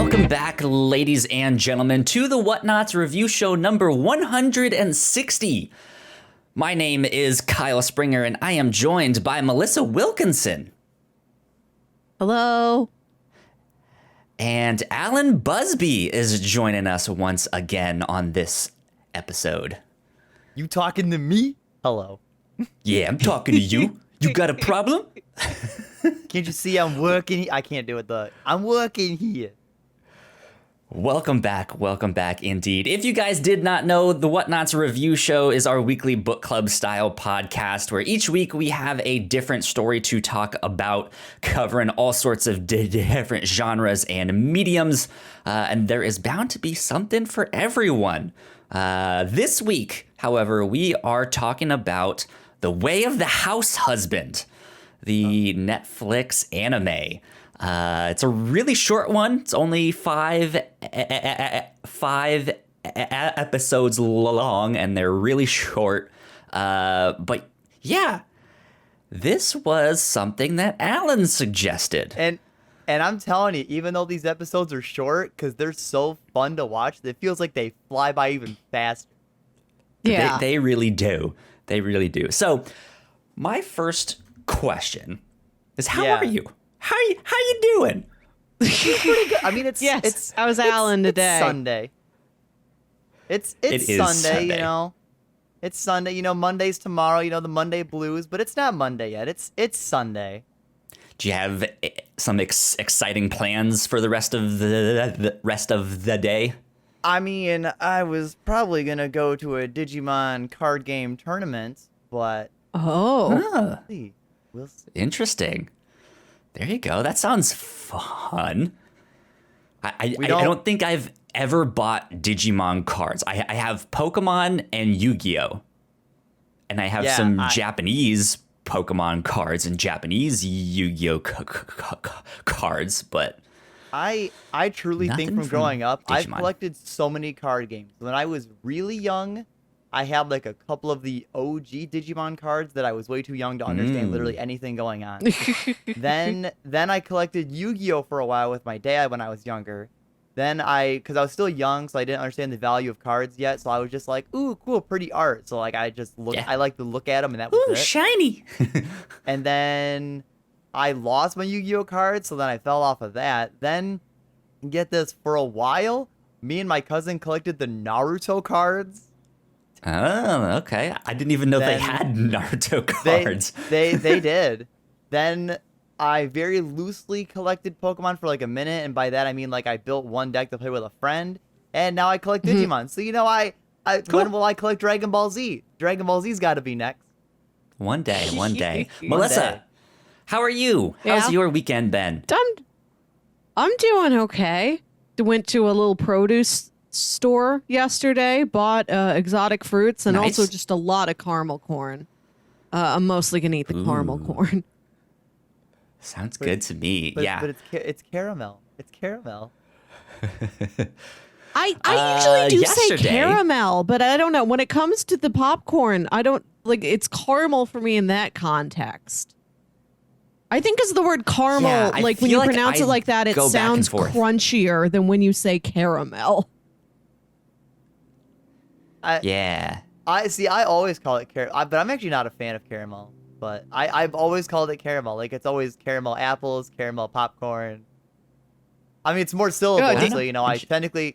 Welcome back, ladies and gentlemen, to the Whatnauts review show number 160. My name is Kyle Springer, and I am joined by Melissa Wilkinson. Hello. And Alan Busbee is joining us once again on this episode. You talking to me? Hello. Yeah, I'm talking to you. You got a problem? Can't you see I'm working? I can't do it though. I'm working here. Welcome back indeed. If you guys did not know, the Whatnauts review show is our weekly book club style podcast where each week we have a different story to talk about, covering all sorts of different genres and mediums, and there is bound to be something for everyone. This week, however, we are talking about The Way of the Househusband, the Netflix anime. It's a really short one. It's only five episodes long, and they're really short. But yeah, this was something that Alan suggested. And I'm telling you, even though these episodes are short, because they're so fun to watch, it feels like they fly by even faster. Yeah. They really do. They really do. So my first question is, how are you? How you doing? Pretty good. I mean, I was Alan today. It's Sunday. It's Sunday, you know. It's Sunday, you know. Monday's tomorrow, you know, the Monday blues, but it's not Monday yet. It's Sunday. Do you have some exciting plans for the rest of the day? I mean, I was probably gonna go to a Digimon card game tournament, but Oh. we'll see. Interesting. There you go. That sounds fun. I don't think I've ever bought Digimon cards. I have Pokemon and Yu-Gi-Oh! And I have some Japanese Pokemon cards and Japanese Yu-Gi-Oh! Cards, but I truly think from growing up, I've Digimon. collected so many card games. When I was really young, I had like a couple of the OG Digimon cards that I was way too young to understand literally anything going on. Then I collected Yu-Gi-Oh! For a while with my dad when I was younger. Then because I was still young, so I didn't understand the value of cards yet. So I was just like, ooh, cool, pretty art. So like I just look, I like to look at them, and that was it. Shiny. And then I lost my Yu-Gi-Oh! Cards, so then I fell off of that. Then, get this, for a while, me and my cousin collected the Naruto cards. Oh, okay. I didn't even know they had Naruto cards. They did. Then I very loosely collected Pokemon for like a minute, and by that I mean like I built one deck to play with a friend, and now I collect Digimon. So you know, cool. When will I collect Dragon Ball Z? Dragon Ball Z's got to be next. One day. Melissa, how are you? How's your weekend been? I'm doing okay. Went to a little produce store yesterday, bought exotic fruits, and also just a lot of caramel corn. I'm mostly gonna eat the caramel corn. Sounds good to me. But it's caramel. It's caramel. I usually do say caramel, but I don't know. When it comes to the popcorn, I don't like it's caramel for me in that context. I think because the word caramel, like when you pronounce it like that, it sounds crunchier than when you say caramel. Yeah. I always call it caramel, but I'm actually not a fan of caramel. But I've always called it caramel. Like it's always caramel apples, caramel popcorn. I mean, it's more syllables, so you know, I technically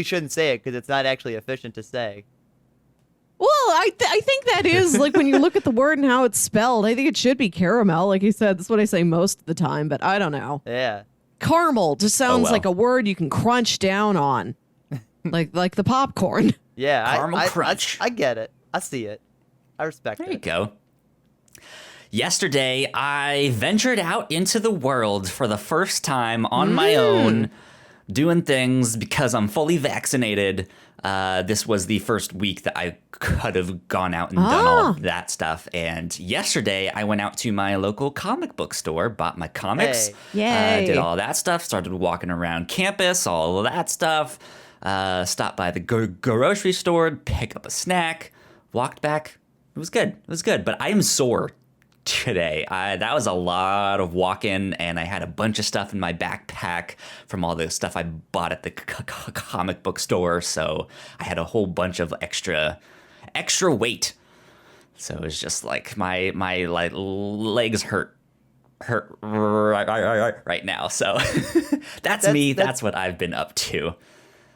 shouldn't say it because it's not actually efficient to say. Well, I think that is like when you look at the word and how it's spelled. I think it should be caramel, like you said. That's what I say most of the time, but I don't know. Yeah. Caramel just sounds like a word you can crunch down on, like the popcorn. Yeah, Caramel crunch. I get it. I see it. I respect it. There you go. Yesterday, I ventured out into the world for the first time on my own, doing things because I'm fully vaccinated. This was the first week that I could have gone out and done all of that stuff. And yesterday, I went out to my local comic book store, bought my comics, did all that stuff, started walking around campus, all of that stuff. Stopped by the grocery store, pick up a snack, walked back. It was good. But I am sore today. That was a lot of walking, and I had a bunch of stuff in my backpack from all the stuff I bought at the comic book store. So I had a whole bunch of extra weight. So it was just like my like legs hurt right now. So that's me. That's what I've been up to.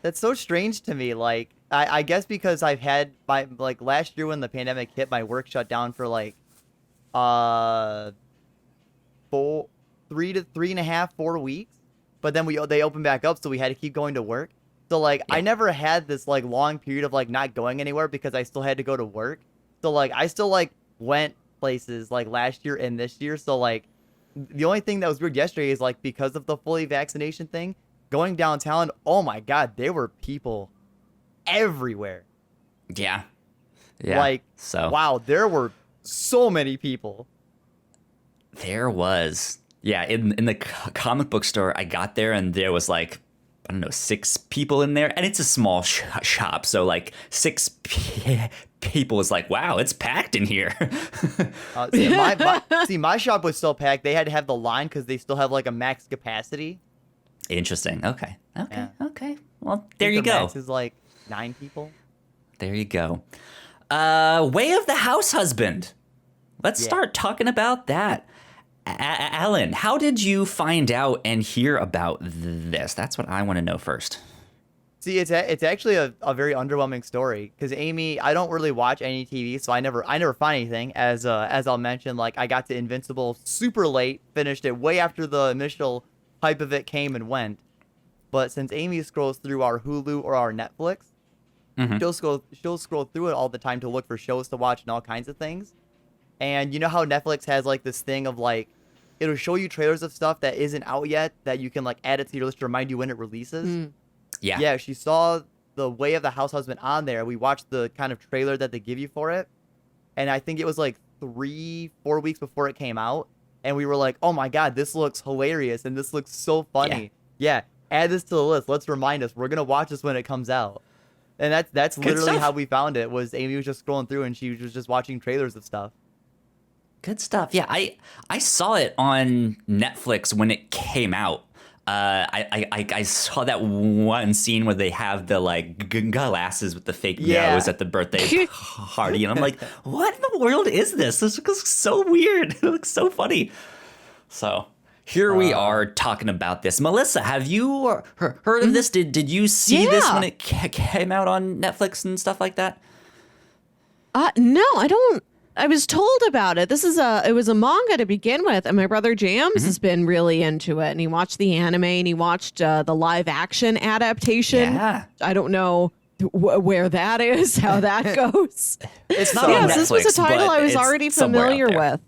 That's so strange to me. Like I guess because I've had like last year when the pandemic hit, my work shut down for like 3 to 3.5, 4 weeks, but then they opened back up, so we had to keep going to work. So like I never had this like long period of like not going anywhere because I still had to go to work. So like I still like went places like last year and this year. So like the only thing that was weird yesterday is like because of the fully vaccination thing, going downtown, oh my God, there were people everywhere. Yeah. Like, so wow, there were so many people. There was. Yeah, in the comic book store, I got there and there was like, I don't know, 6 people in there. And it's a small shop. So like 6 people was like, wow, it's packed in here. My shop was still packed. They had to have the line because they still have like a max capacity. Interesting. Okay. Yeah. Okay. Well, there you go. Max is like 9 people. There you go. Way of the Househusband. Let's start talking about that. Alan, how did you find out and hear about this? That's what I want to know first. See, it's actually a very underwhelming story because Amy, I don't really watch any TV, so I never find anything. As I'll mention, like I got to Invincible super late, finished it way after the initial hype of it came and went. But since Amy scrolls through our Hulu or our Netflix, she'll scroll through it all the time to look for shows to watch and all kinds of things. And you know how Netflix has like this thing of like, it'll show you trailers of stuff that isn't out yet that you can like add it to your list to remind you when it releases. Yeah, she saw the Way of the Househusband on there. We watched the kind of trailer that they give you for it, and I think it was like 3-4 weeks before it came out, and we were like, oh my God, this looks hilarious and this looks so funny. Yeah, add this to the list. Let's remind us we're gonna watch this when it comes out. And that's literally how we found it. Was Amy was just scrolling through and she was just watching trailers of stuff. Good stuff. Yeah, I saw it on Netflix when it came out. I saw that one scene where they have the like glasses with the fake nose at the birthday party, and I'm like, what in the world is this? This looks so weird. It looks so funny. So here we are talking about this. Melissa, have you heard of this? Did you see this when it came out on Netflix and stuff like that? No, I don't. I was told about it. It was a manga to begin with, and my brother James has been really into it, and he watched the anime and he watched the live action adaptation. Yeah. I don't know where that is, how that goes. It's not on Netflix, this was a title I was already familiar with.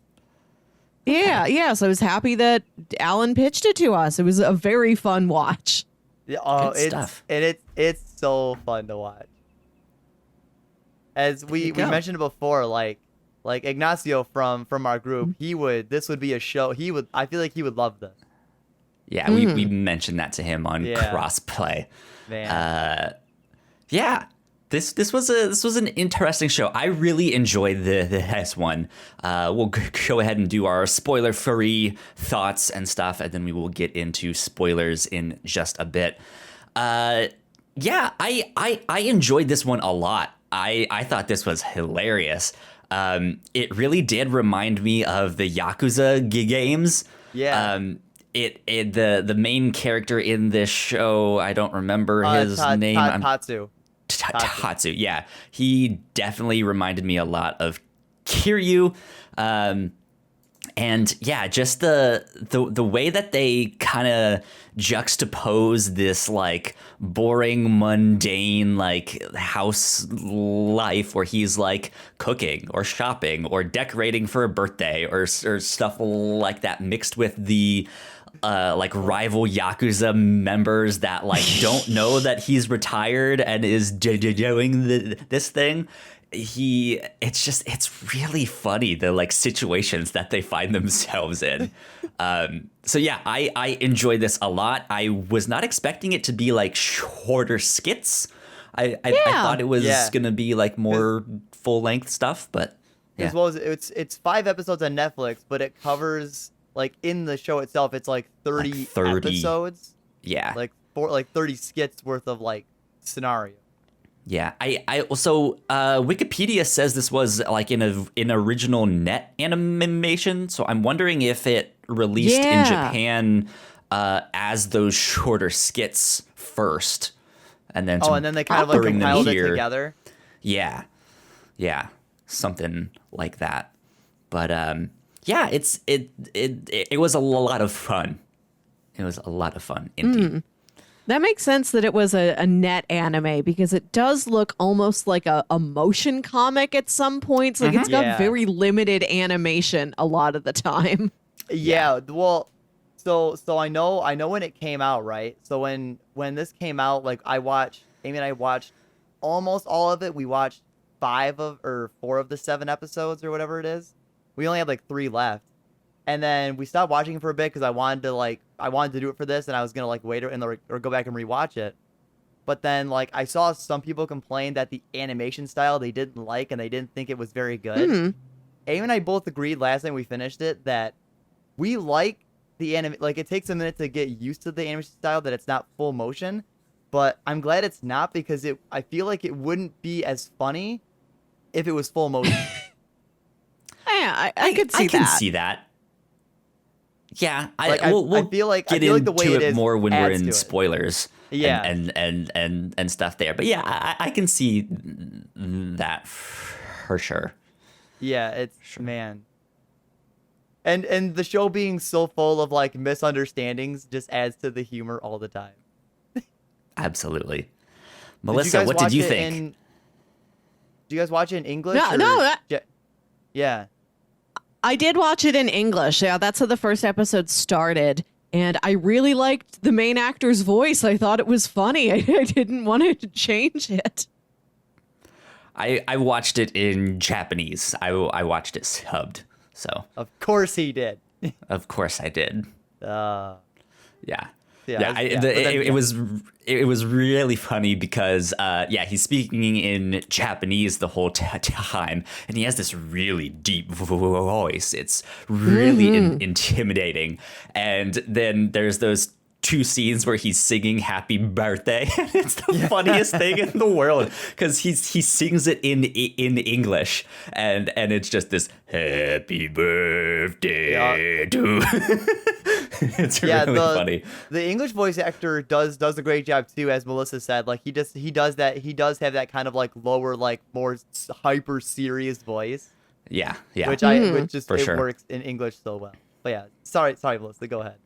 Yeah. So I was happy that Alan pitched it to us. It was a very fun watch. Good stuff. And it's so fun to watch. As we mentioned before, like Ignacio from our group, this would be a show. I feel like he would love this. Yeah, we mentioned that to him on crossplay. Man. This was an interesting show. I really enjoyed this one. We'll go ahead and do our spoiler-free thoughts and stuff, and then we will get into spoilers in just a bit. I enjoyed this one a lot. I thought this was hilarious. It really did remind me of the Yakuza games. Yeah. The main character in this show, I don't remember his name. Tatsu. Tatsu. Yeah. He definitely reminded me a lot of Kiryu. And yeah, just the way that they kind of juxtapose this like boring, mundane like house life where he's like cooking or shopping or decorating for a birthday or stuff like that, mixed with the like rival Yakuza members that like don't know that he's retired and is doing this thing. It's really funny, the like situations that they find themselves in. So yeah, I enjoyed this a lot. I was not expecting it to be like shorter skits. I thought it was gonna be like more full length stuff, but as well as it's 5 episodes on Netflix, but it covers like in the show itself, it's like 30 episodes. Yeah. Like 30 skits worth of like scenario. Yeah, I also Wikipedia says this was like in original net animation, so I'm wondering if it released in Japan as those shorter skits first, and then and then they kind of like compiled it together. Yeah, something like that. But yeah, it was a lot of fun. It was a lot of fun indeed. That makes sense that it was a net anime because it does look almost like a motion comic at some points. Like it's got very limited animation a lot of the time. Yeah, well, so I know when it came out, right? So when this came out, like Amy and I watched almost all of it. We watched 4 of the 7 episodes or whatever it is. We only had like 3 left. And then we stopped watching for a bit because I wanted to do it for this, and I was gonna like wait or go back and rewatch it. But then like I saw some people complain that the animation style they didn't like and they didn't think it was very good. Amy and I both agreed last time we finished it that we like the anime. Like it takes a minute to get used to the animation style, that it's not full motion. But I'm glad it's not, because I feel like it wouldn't be as funny if it was full motion. Yeah, I could see that. I can see that. Yeah, we'll I feel like the way it is more when we're in to spoilers. Yeah, and stuff there. But yeah, I can see that for sure. Yeah, man. And the show being so full of like misunderstandings just adds to the humor all the time. Absolutely. Melissa, what did you think? Did you guys watch it in English? Yeah. I did watch it in English. Yeah, that's how the first episode started. And I really liked the main actor's voice. I thought it was funny. I didn't want to change it. I watched it in Japanese. I watched it subbed. So of course he did. Of course I did. Yeah. It was really funny because he's speaking in Japanese the whole time, and he has this really deep voice. It's really intimidating. And then there's those 2 scenes where he's singing "Happy Birthday." It's the funniest thing in the world because he sings it in English, and it's just this "Happy Birthday" to. It's really funny. The English voice actor does a great job too, as Melissa said. Like he does have that kind of like lower, like more hyper serious voice. Yeah. Which works in English so well. But yeah, sorry, Melissa, go ahead.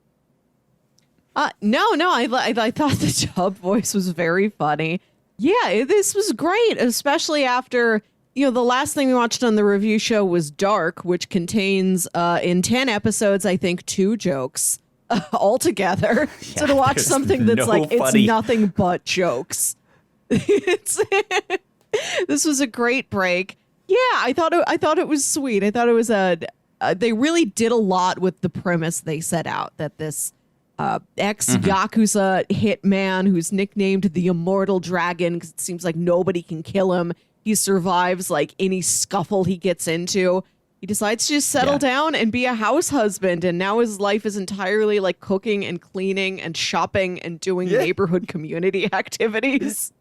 No, I thought the dub voice was very funny. Yeah, this was great, especially after, the last thing we watched on the review show was Dark, which contains, in 10 episodes, I think 2 jokes altogether. Yeah, so to watch something that's it's nothing but jokes. This was a great break. Yeah, I thought it was sweet. I thought it was they really did a lot with the premise they set out, that this ex-yakuza hitman who's nicknamed the Immortal Dragon because it seems like nobody can kill him. He survives like any scuffle he gets into. He decides to just settle down and be a house husband, and now his life is entirely like cooking and cleaning and shopping and doing neighborhood community activities.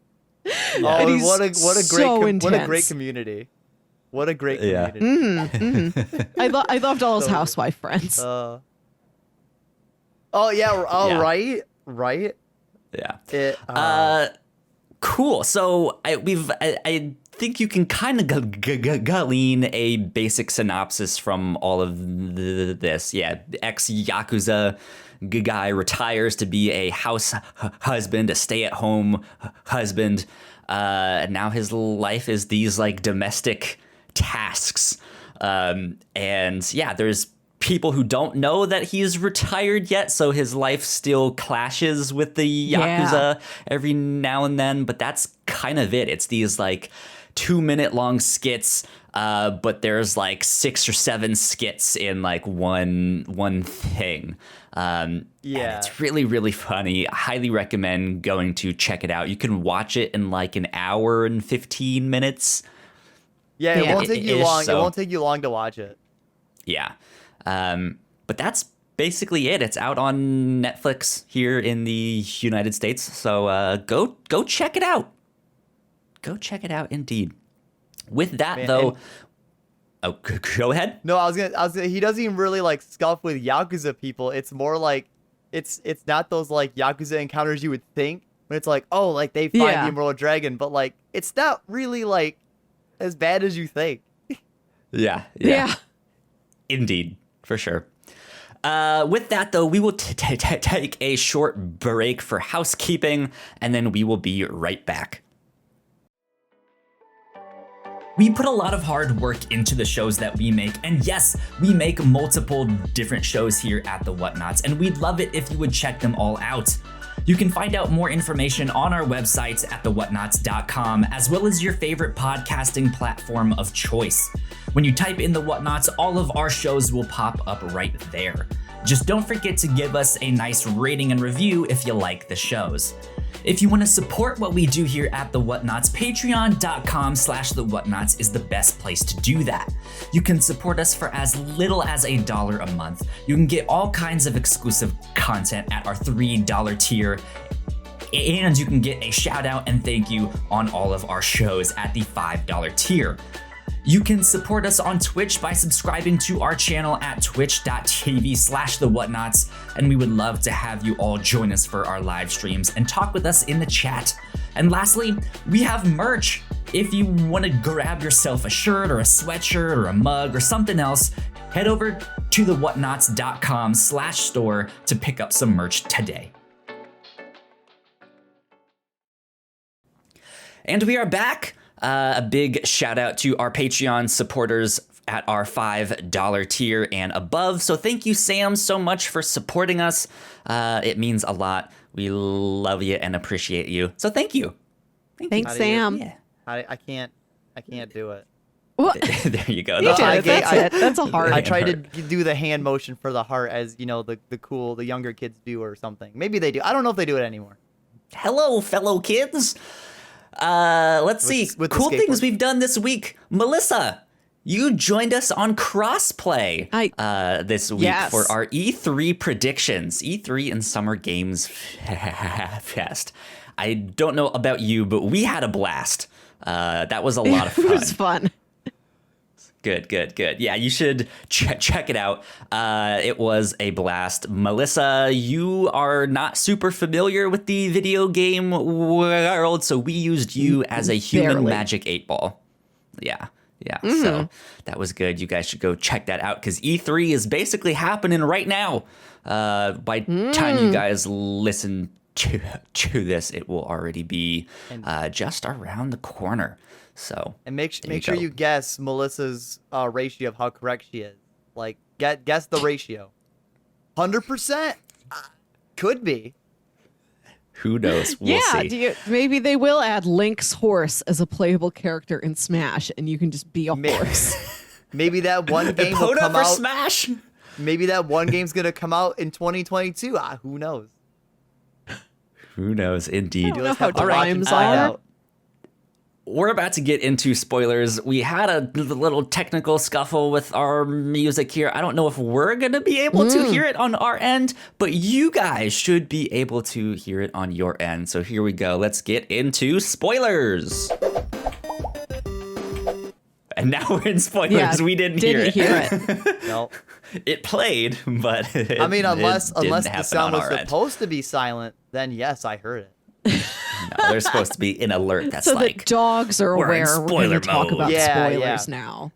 Oh, what a great community. What a great community. I loved all his housewife friends. Right. Yeah. Cool. So I think you can kind of glean a basic synopsis from all of this. Yeah, ex-yakuza guy retires to be a house husband, a stay-at-home husband. Now his life is these like domestic tasks. There's people who don't know that he's retired yet, so his life still clashes with the yakuza every now and then, but that's kind of it. It's these like 2-minute long skits, but there's like 6 or 7 skits in like one thing. And it's really, really funny. I highly recommend going to check it out. You can watch it in like an hour and 15 minutes. Yeah, it won't take you long. So, it won't take you long to watch it. Yeah. But that's basically it. It's out on Netflix here in the United States. So go check it out. Go check it out indeed. With that, though... Oh, go ahead. No, I was gonna. He doesn't even really like scuff with yakuza people. It's more like, it's not those like yakuza encounters you would think. When it's like, oh, like they find the Immortal Dragon, but like it's not really like as bad as you think. Yeah. Indeed, for sure. With that, though, we will take a short break for housekeeping, and then we will be right back. We put a lot of hard work into the shows that we make, and yes, we make multiple different shows here at the Whatnauts, and we'd love it if you would check them all out. You can find out more information on our websites at thewhatnauts.com, as well as your favorite podcasting platform of choice. When you type in the Whatnauts, all of our shows will pop up right there. Just don't forget to give us a nice rating and review if you like the shows. If you want to support what we do here at The Whatnauts, patreon.com/thewhatnauts is the best place to do that. You can support us for as little as $1 a month. You can get all kinds of exclusive content at our $3 tier, and you can get a shout out and thank you on all of our shows at the $5 tier. You can support us on Twitch by subscribing to our channel at twitch.tv/thewhatnauts, and we would love to have you all join us for our live streams and talk with us in the chat. And lastly, we have merch. If you want to grab yourself a shirt or a sweatshirt or a mug or something else, head over to thewhatnauts.com/store to pick up some merch today. And we are back. A big shout out to our Patreon supporters at our $5 tier and above. So thank you, Sam, so much for supporting us. It means a lot. We love you and appreciate you. So thank you. Thanks, Sam. Yeah. I can't do it. What? There you go. That's it. That's a heart. I tried to do the hand motion for the heart as, you know, the younger kids do or something. Maybe they do. I don't know if they do it anymore. Hello, fellow kids. Let's see. With cool things we've done this week. Melissa, you joined us on Crossplay this week for our E3 predictions. E3 and Summer Games Fest. I don't know about you, but we had a blast. That was a lot of fun. It was fun. Good. Yeah, you should check it out. It was a blast. Melissa, you are not super familiar with the video game world, so we used you as a human magic 8-ball. Yeah. Mm-hmm. So that was good. You guys should go check that out because E3 is basically happening right now. By the time you guys listen to this, it will already be just around the corner. So make sure you guess Melissa's ratio of how correct she is. Like guess the ratio. 100%? Could be. Who knows? We'll see. Maybe they will add Link's horse as a playable character in Smash, and you can just be a horse. Maybe that one game will come out. Smash. Maybe that one game's gonna come out in 2022. Who knows? Who knows? Indeed. I don't know how times are. We're about to get into spoilers. We had a little technical scuffle with our music here. I don't know if we're going to be able to hear it on our end, but you guys should be able to hear it on your end. So here we go. Let's get into spoilers. And now we're in spoilers. Yeah, we didn't hear it. No. It played, but I mean, unless the sound was supposed to be silent, then yes, I heard it. No, there's supposed to be an alert that's so like that dogs are aware we're going to talk about spoilers yeah. now.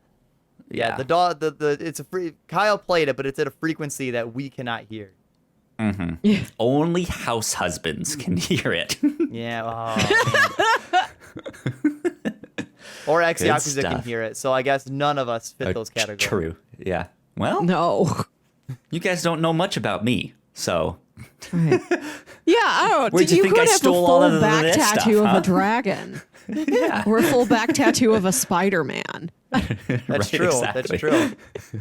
Yeah, the dog. It's a free. Kyle played it, but it's at a frequency that we cannot hear. Mm-hmm. Yeah. Only house husbands can hear it. Yeah. Oh, or ex-yakuza can hear it. So I guess none of us fit those categories. True. Yeah. Well. No. You guys don't know much about me, so. Right. Yeah, I don't know. Did you could have a full back tattoo of a dragon. Yeah. Or a full back tattoo of a Spider-Man. That's true. Exactly. That's true.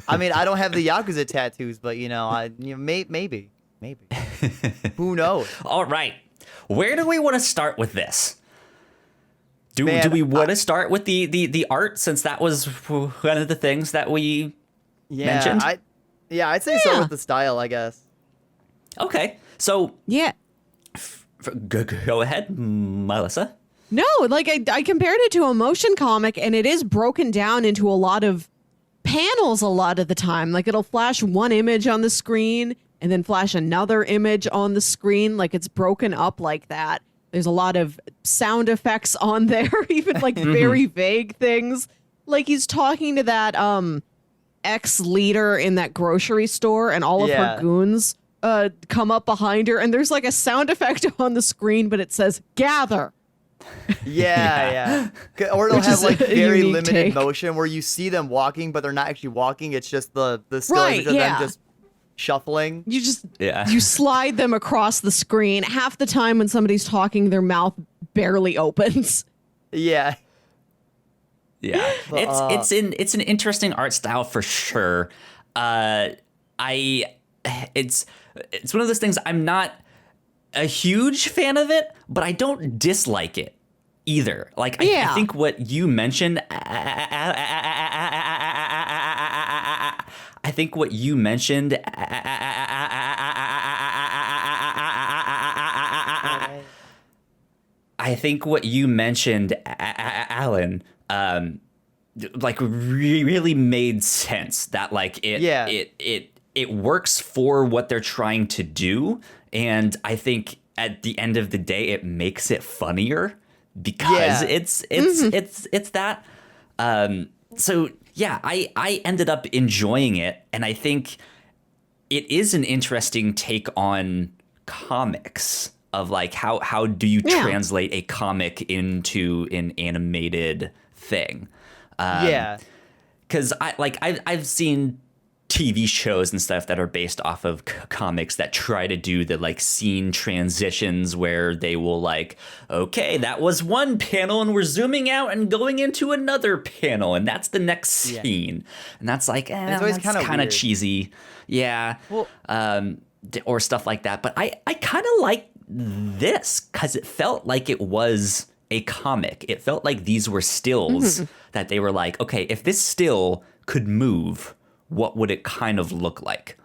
I mean, I don't have the Yakuza tattoos, but maybe. Who knows? All right. Where do we want to start with this? Do we want to start with the art, since that was one of the things that we mentioned? I'd say start with the style, I guess. Okay, so yeah, go ahead, Melissa. No, like I compared it to a motion comic, and it is broken down into a lot of panels a lot of the time. Like it'll flash one image on the screen and then flash another image on the screen. Like it's broken up like that. There's a lot of sound effects on there, even like very vague things. Like he's talking to that ex-leader in that grocery store, and all of her goons come up behind her, and there's like a sound effect on the screen, but it says gather. Yeah. Or they'll have like very limited motion where you see them walking, but they're not actually walking. It's just the still image of them just shuffling. You slide them across the screen. Half the time when somebody's talking, their mouth barely opens. Yeah. It's an interesting art style for sure. It's one of those things. I'm not a huge fan of it, but I don't dislike it either. Like I think what you mentioned, Alan, like really made sense. That like it works for what they're trying to do, and I think at the end of the day it makes it funnier because it's that. So yeah, I ended up enjoying it, and I think it is an interesting take on comics of like how do you translate a comic into an animated thing. Because I've seen TV shows and stuff that are based off of comics that try to do the like scene transitions where they will like, okay, that was one panel and we're zooming out and going into another panel and that's the next scene. And that's like, that's kind of cheesy. Yeah. Well, or stuff like that. But I kind of like this because it felt like it was a comic. It felt like these were stills that they were like, okay, if this still could move, what would it kind of look like?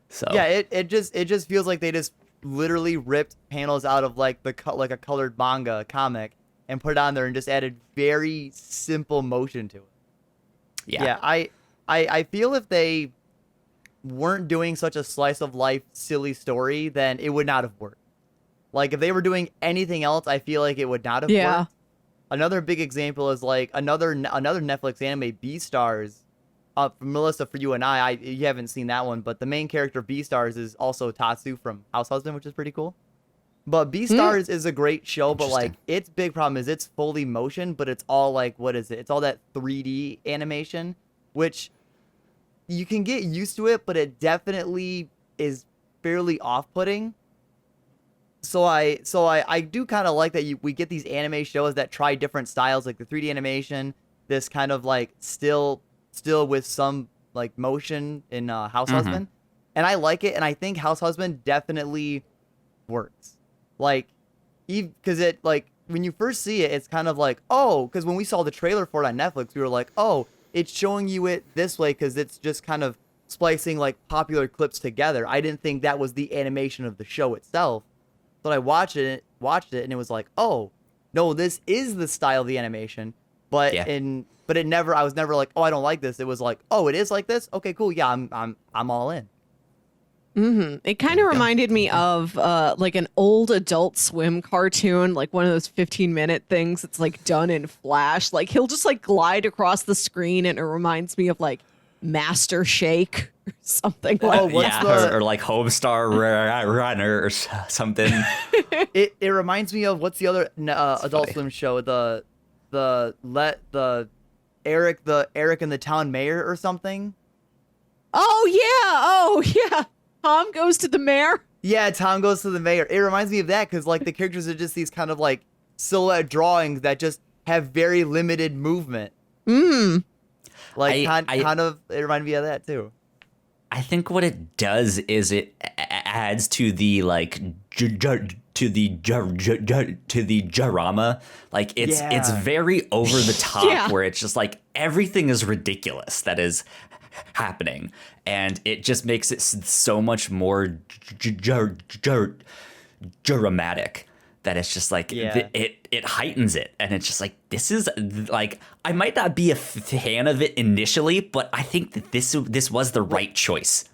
So yeah, it just feels like they just literally ripped panels out of like a colored manga comic and put it on there and just added very simple motion to it. Yeah, I feel if they weren't doing such a slice of life silly story, then it would not have worked. Like if they were doing anything else, I feel like it would not have worked. Another big example is like another Netflix anime, Beastars. Melissa, for you and you haven't seen that one, but the main character of Beastars is also Tatsu from Househusband, which is pretty cool. But Beastars is a great show, but like its big problem is it's fully motion, but it's all like, what is it? It's all that 3D animation, which you can get used to it, but it definitely is fairly off-putting. So I do kind of like that we get these anime shows that try different styles, like the 3D animation, this kind of like still with some like motion in Househusband, and I like it, and I think Househusband definitely works. Like, because it like when you first see it, it's kind of like, oh, because when we saw the trailer for it on Netflix, we were like, oh, it's showing you it this way because it's just kind of splicing like popular clips together. I didn't think that was the animation of the show itself. But I watched it, and it was like, oh, no, this is the style of the animation. But I was never like, oh, I don't like this. It was like, oh, it is like this. Okay, cool. Yeah, I'm all in. It kind of reminded me of like an old Adult Swim cartoon, like one of those 15-minute things. It's like done in Flash. Like he'll just like glide across the screen, and it reminds me of like Master Shake or something. Or like Homestar Runner or something. It reminds me of what's the other Adult Swim show? The Eric and the Town Mayor or something. Oh yeah. Tom goes to the mayor. Yeah, Tom goes to the mayor. It reminds me of that because like the characters are just these kind of like silhouette drawings that just have very limited movement. Like kind of it reminded me of that too. I think what it does is it adds to the like to the drama. Like it's very over the top where it's just like everything is ridiculous that is happening, and it just makes it so much more dramatic that it's just like it heightens it, and it's just like, this is like, I might not be a fan of it initially, but I think that this was the right choice.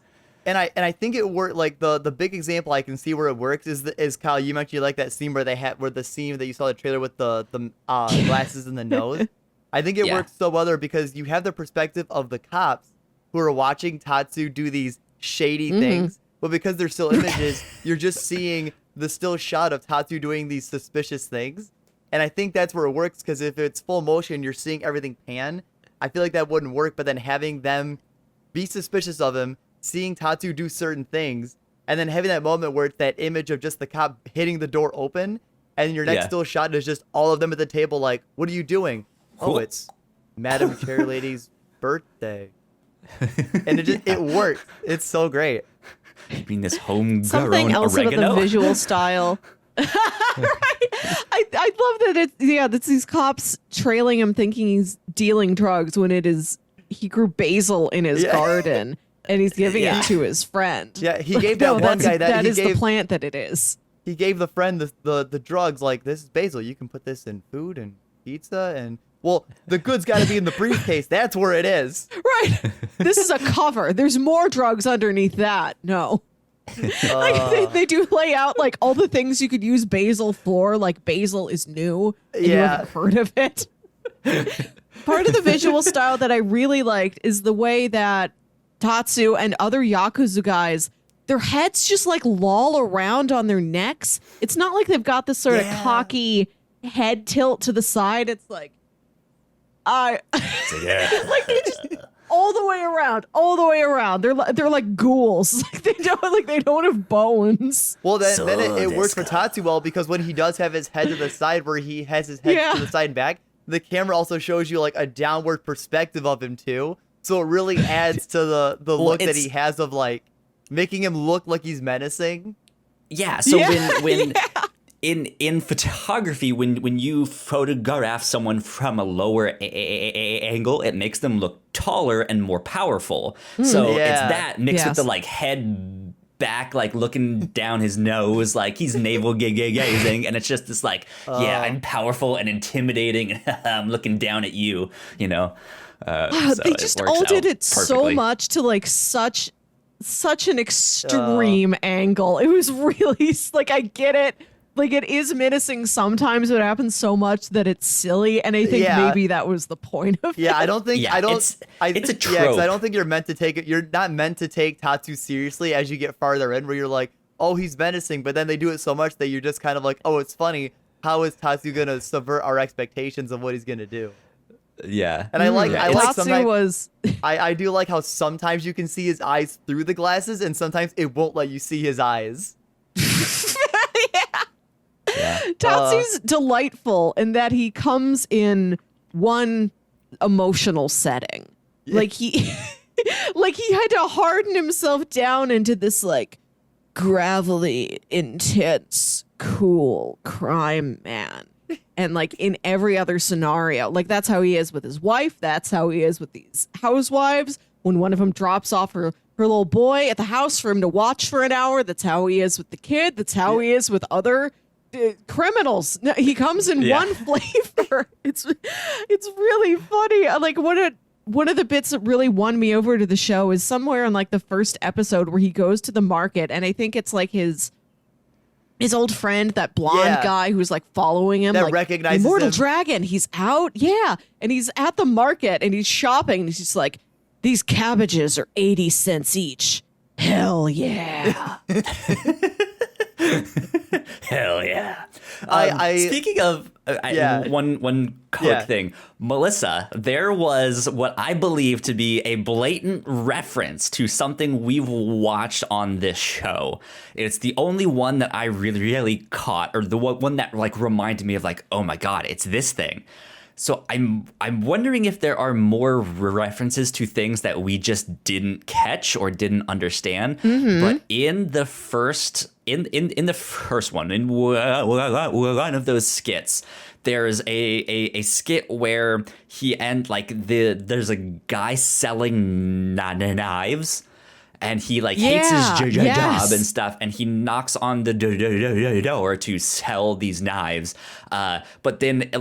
And I think it worked. Like the big example I can see where it works is Kyle, you mentioned you like that scene where the scene that you saw the trailer with the glasses in the nose. I think it works so well because you have the perspective of the cops who are watching Tatsu do these shady things, but because they're still images, you're just seeing the still shot of Tatsu doing these suspicious things. And I think that's where it works, because if it's full motion, you're seeing everything pan. I feel like that wouldn't work, but then having them be suspicious of him, seeing Tatsu do certain things, and then having that moment where it's that image of just the cop hitting the door open, and your next still shot is just all of them at the table like, what are you doing? Oh, it's Madam Chairlady's birthday. And it works. It's so great. I mean, this homegrown something else oregano? About the visual style. Right. I love that it's these cops trailing him thinking he's dealing drugs when it is he grew basil in his garden and he's giving it to his friend. Yeah, he gave that one guy that is the plant that it is. He gave the friend the drugs, like, this is basil. You can put this in food and pizza, and well, the goods got to be in the briefcase. That's where it is. Right. This is a cover. There's more drugs underneath that. No. Like they do lay out like all the things you could use basil for, like basil is new and you haven't heard of it. Part of the visual style that I really liked is the way that Tatsu and other yakuza guys, their heads just like loll around on their necks. It's not like they've got this sort of cocky head tilt to the side. It's like like they just all the way around. They're like ghouls. Like they don't have bones. Well, then it works for Tatsu well, because when he does have his head to the side, where he has his head to the side and back, the camera also shows you like a downward perspective of him too. So it really adds to the look that he has of like making him look like he's menacing. Yeah. So when in photography, when you photograph someone from a lower angle, it makes them look taller and more powerful. So it's that mixed with the like head back, like looking down his nose, like he's navel gazing, and it's just this like, I'm powerful and intimidating, and I'm looking down at you, you know. So they just all did it so much to like such an extreme angle. It was really like, I get it. Like, it is menacing sometimes, but it happens so much that it's silly, and I think maybe that was the point of it. Yeah, I don't think it's a trope. Yeah, 'cause I don't think you're meant to take it. You're not meant to take Tatsu seriously as you get farther in, where you're like, oh, he's menacing, but then they do it so much that you're just kind of like, oh, it's funny. How is Tatsu gonna subvert our expectations of what he's gonna do? Yeah, and I like sometimes I do like how sometimes you can see his eyes through the glasses, and sometimes it won't let you see his eyes. Tatsu's delightful in that he comes in one emotional setting. Like he had to harden himself down into this like gravelly, intense, cool crime man. And like in every other scenario, like that's how he is with his wife. That's how he is with these housewives. When one of them drops off her little boy at the house for him to watch for an hour, that's how he is with the kid. That's how he is with other criminals. He comes in one flavor. It's really funny. Like one of the bits that really won me over to the show is somewhere in like the first episode where he goes to the market, and I think it's like his old friend, that blonde guy who's like following him, that like recognizes Immortal him. Dragon. He's out, and he's at the market and he's shopping. And he's just like, these cabbages are 80 cents each. Hell yeah. Hell yeah. Speaking of one quick thing, Melissa, there was what I believe to be a blatant reference to something we've watched on this show. It's the only one that I really caught, or the one that like reminded me of like, oh my god, it's this thing. So I'm wondering if there are more references to things that we just didn't catch or didn't understand. But in the first in the first one, in one of those skits, there's a skit where there's a guy selling knives. And he hates his job and stuff, and he knocks on the door to sell these knives. But then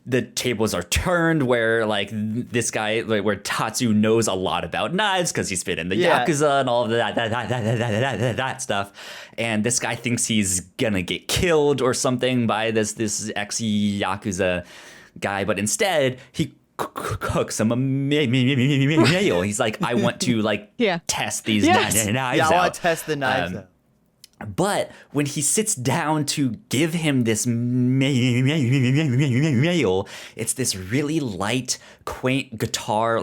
the tables are turned where this guy where Tatsu knows a lot about knives because he's been in the yakuza and all of that stuff. And this guy thinks he's gonna get killed or something by this ex yakuza guy, but instead he cooks him a meal. He's like, I want to test these knives out. Yeah, I want to test the knives out. But when he sits down to give him this meal, it's this really light, quaint guitar,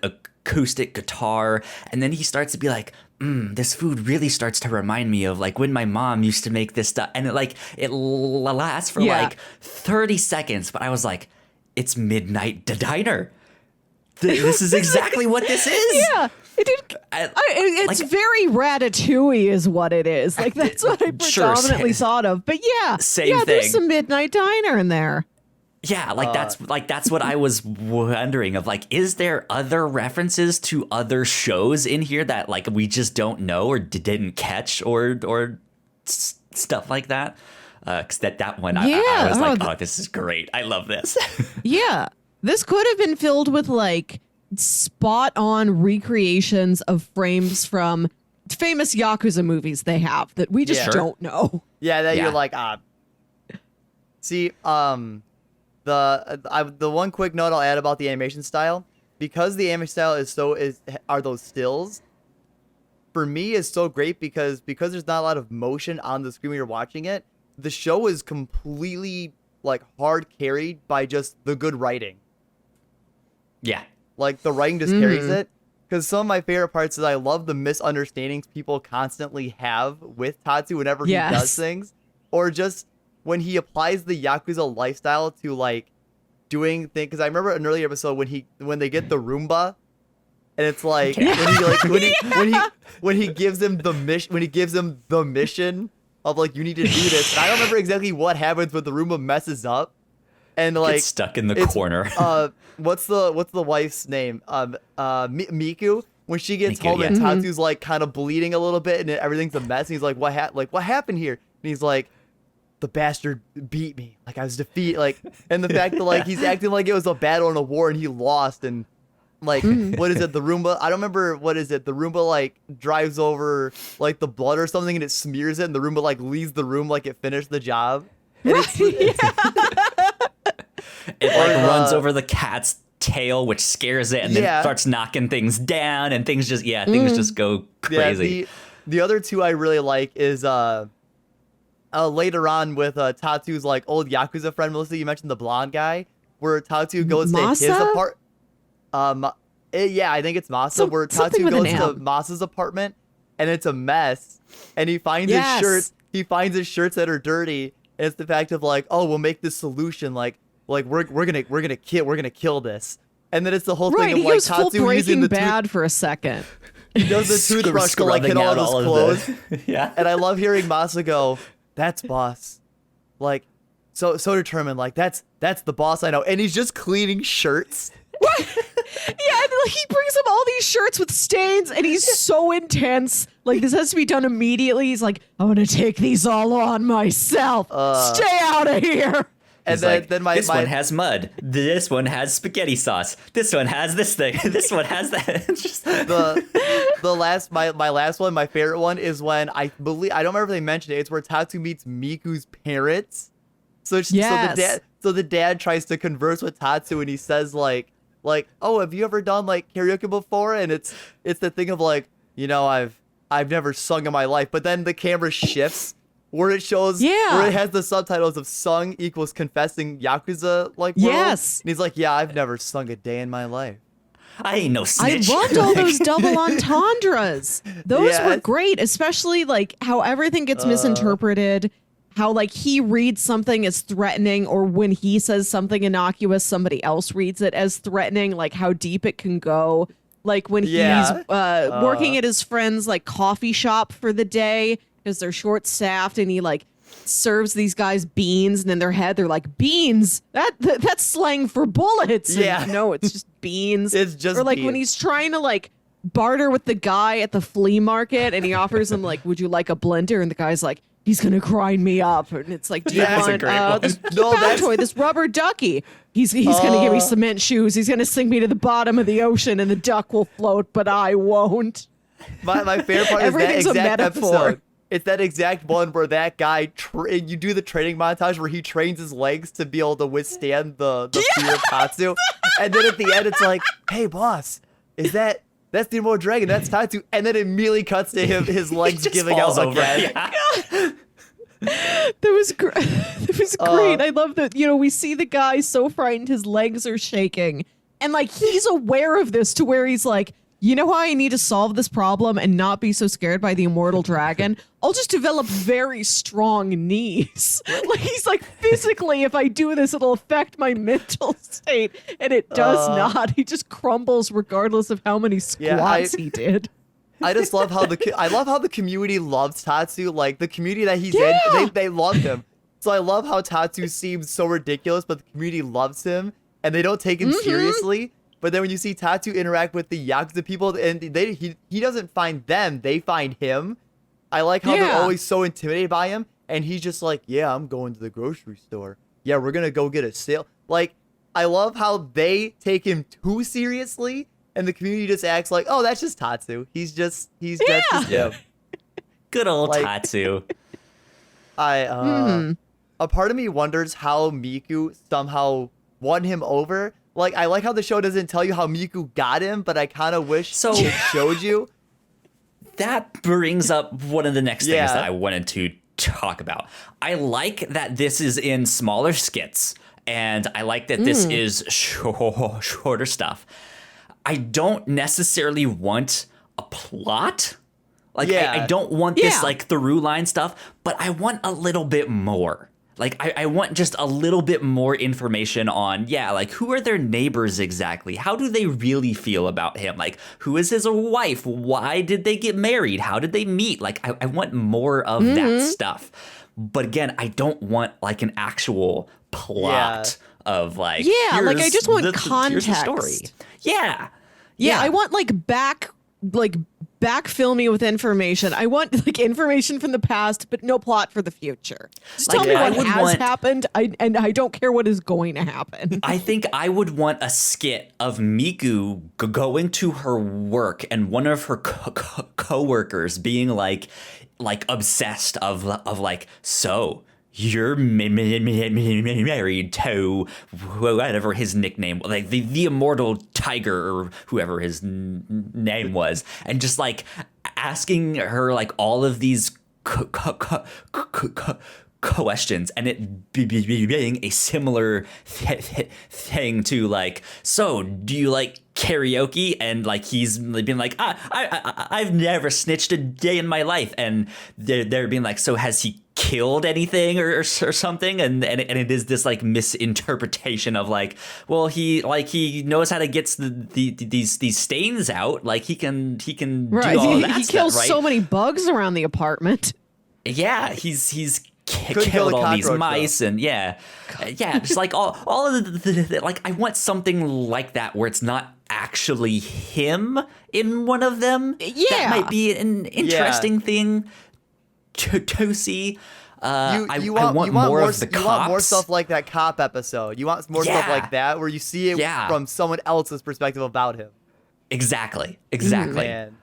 acoustic guitar. And then he starts to be like, this food really starts to remind me of when my mom used to make this stuff. And it lasts for 30 seconds. But I was like, it's Midnight Diner. This is exactly what this is. Yeah. It's very Ratatouille is what it is. That's what I predominantly thought of. But same thing. There's some Midnight Diner in there. Yeah, that's what I was wondering of. Is there other references to other shows in here that we just don't know or didn't catch or stuff like that? Because that one, I was like, oh, this is great. I love this. Yeah. This could have been filled with spot on recreations of frames from famous Yakuza movies they have that we just don't know. Yeah, you're like, See, the one quick note I'll add about the animation style, because the animation style are those stills, for me is so great because there's not a lot of motion on the screen when you're watching it. The show is completely hard carried by just the good writing. Yeah. The writing just carries it. Because some of my favorite parts is I love the misunderstandings people constantly have with Tatsu whenever he does things. Or just when he applies the Yakuza lifestyle to doing things. Because I remember an earlier episode when they get the Roomba. And it's when he gives him the mission of you need to do this. And I don't remember exactly what happens, but the Roomba messes up and gets stuck in the corner. What's the wife's name? Miku. When she gets home and Tatsu's kind of bleeding a little bit and everything's a mess. And he's like, what happened here? And he's like, the bastard beat me. I was defeated. And the fact that he's acting like it was a battle and a war and he lost and. What is it? The Roomba? I don't remember. What is it? The Roomba drives over the blood or something and it smears it and the Roomba leaves the room it finished the job. And it runs over the cat's tail, which scares it and then starts knocking things down and things just go crazy. Yeah, the other two I really like is later on with Tatsu's old Yakuza friend, Melissa. You mentioned the blonde guy where Tatsu goes to his apartment. I think it's Masa, where Tatsu goes to Masa's apartment and it's a mess and he finds his shirts. He finds his shirts that are dirty, and it's the fact of we'll make this solution, we're gonna kill this. And then it's the whole thing of he was Tatsu using the Bad for a second. He does the toothbrush to hit all of his clothes. Yeah. And I love hearing Masa go, "That's boss." So determined, that's the boss I know. And he's just cleaning shirts. Yeah, and he brings him all these shirts with stains, and he's so intense. This has to be done immediately. He's like, I'm gonna take these all on myself. Stay out of here. And then this one has mud. This one has spaghetti sauce. This one has this thing. This one has that. Just my last one, my favorite one is when I don't remember if they mentioned it. It's where Tatsu meets Miku's parents. So the dad tries to converse with Tatsu, and he says oh, have you ever done karaoke before? And it's the thing of I've never sung in my life. But then the camera shifts where it shows where it has the subtitles of sung equals confessing Yakuza world. Yes. And he's like, yeah, I've never sung a day in my life. I ain't no snitch. I loved all those double entendres. Those were great, especially how everything gets misinterpreted. how like he reads something as threatening, or when he says something innocuous, somebody else reads it as threatening, like how deep it can go. Like when he's working at his friend's like coffee shop for the day because they're short staffed, and he like serves these guys beans, and in their head they're like, beans, that's slang for bullets. Yeah. And no, it's just beans. It's just or like beans. when he's trying to like barter with the guy at the flea market, and he offers him like, would you like a blender? And the guy's like, he's gonna grind me up. And it's like, do you want this toy, this rubber ducky? He's gonna give me cement shoes. He's gonna sink me to the bottom of the ocean, and the duck will float, but I won't. My favorite part is that Everything's a exact metaphor. episode. It's that exact one where that guy, you do the training montage where he trains his legs to be able to withstand the fear of Tatsu. And then at the end, it's like, hey, boss, that's the Immortal Dragon, that's Tatsu. And then it immediately cuts to him, his legs giving out again. That was great. I love that, we see the guy so frightened his legs are shaking. And like he's aware of this to where he's like, you know how I need to solve this problem and not be so scared by the Immortal Dragon? I'll just develop very strong knees. Like he's like, physically, if I do this, it'll affect my mental state. And it does not. He just crumbles regardless of how many squats he did. I just love how the community loves Tatsu. Like the community that he's in, they love him. So I love how Tatsu seems so ridiculous, but the community loves him and they don't take him seriously. But then when you see Tatsu interact with the yakuza people, and he doesn't find them, they find him. I like how they're always so intimidated by him, and he's just like, yeah, I'm going to the grocery store. Yeah, we're gonna go get a sale. Like, I love how they take him too seriously, and the community just acts like, oh, that's just Tatsu. He's just him. Good old Tatsu. A part of me wonders how Miku somehow won him over. Like, I like how the show doesn't tell you how Miku got him, but I kind of wish it showed you. That brings up one of the next things that I wanted to talk about. I like that this is in smaller skits, and I like that this is shorter stuff. I don't necessarily want a plot. Like, I don't want this, like, through line stuff, but I want a little bit more. Like, I want just a little bit more information on, like, who are their neighbors exactly? How do they really feel about him? Like, who is his wife? Why did they get married? How did they meet? Like, I want more of that stuff. But again, I don't want, like, an actual plot of, like, like, I just want context. Here's the story. Yeah, I want, back fill me with information. I want like information from the past, but no plot for the future. Just tell me what has happened, and I don't care what is going to happen. I think I would want a skit of Miku going to her work and one of her coworkers being like obsessed of like, so you're married to whatever his nickname, like the Immortal Tiger or whoever his name was, and just like asking her like all of these questions, and it being a similar thing to like, so do you like karaoke? And like he's been like, I've never snitched a day in my life, and they're being like, so has he killed anything or something? And it is this like misinterpretation of like, well, he knows how to get these stains out, like he can do all that he stuff, kills right? so many bugs around the apartment. Yeah, he's killed all these mice, though. And just like all of the like, I want something like that where it's not actually him in one of them. That might be an interesting thing to see. I want more of the cops. You want more stuff like that cop episode. You want more stuff like that where you see it from someone else's perspective about him. Exactly. Man.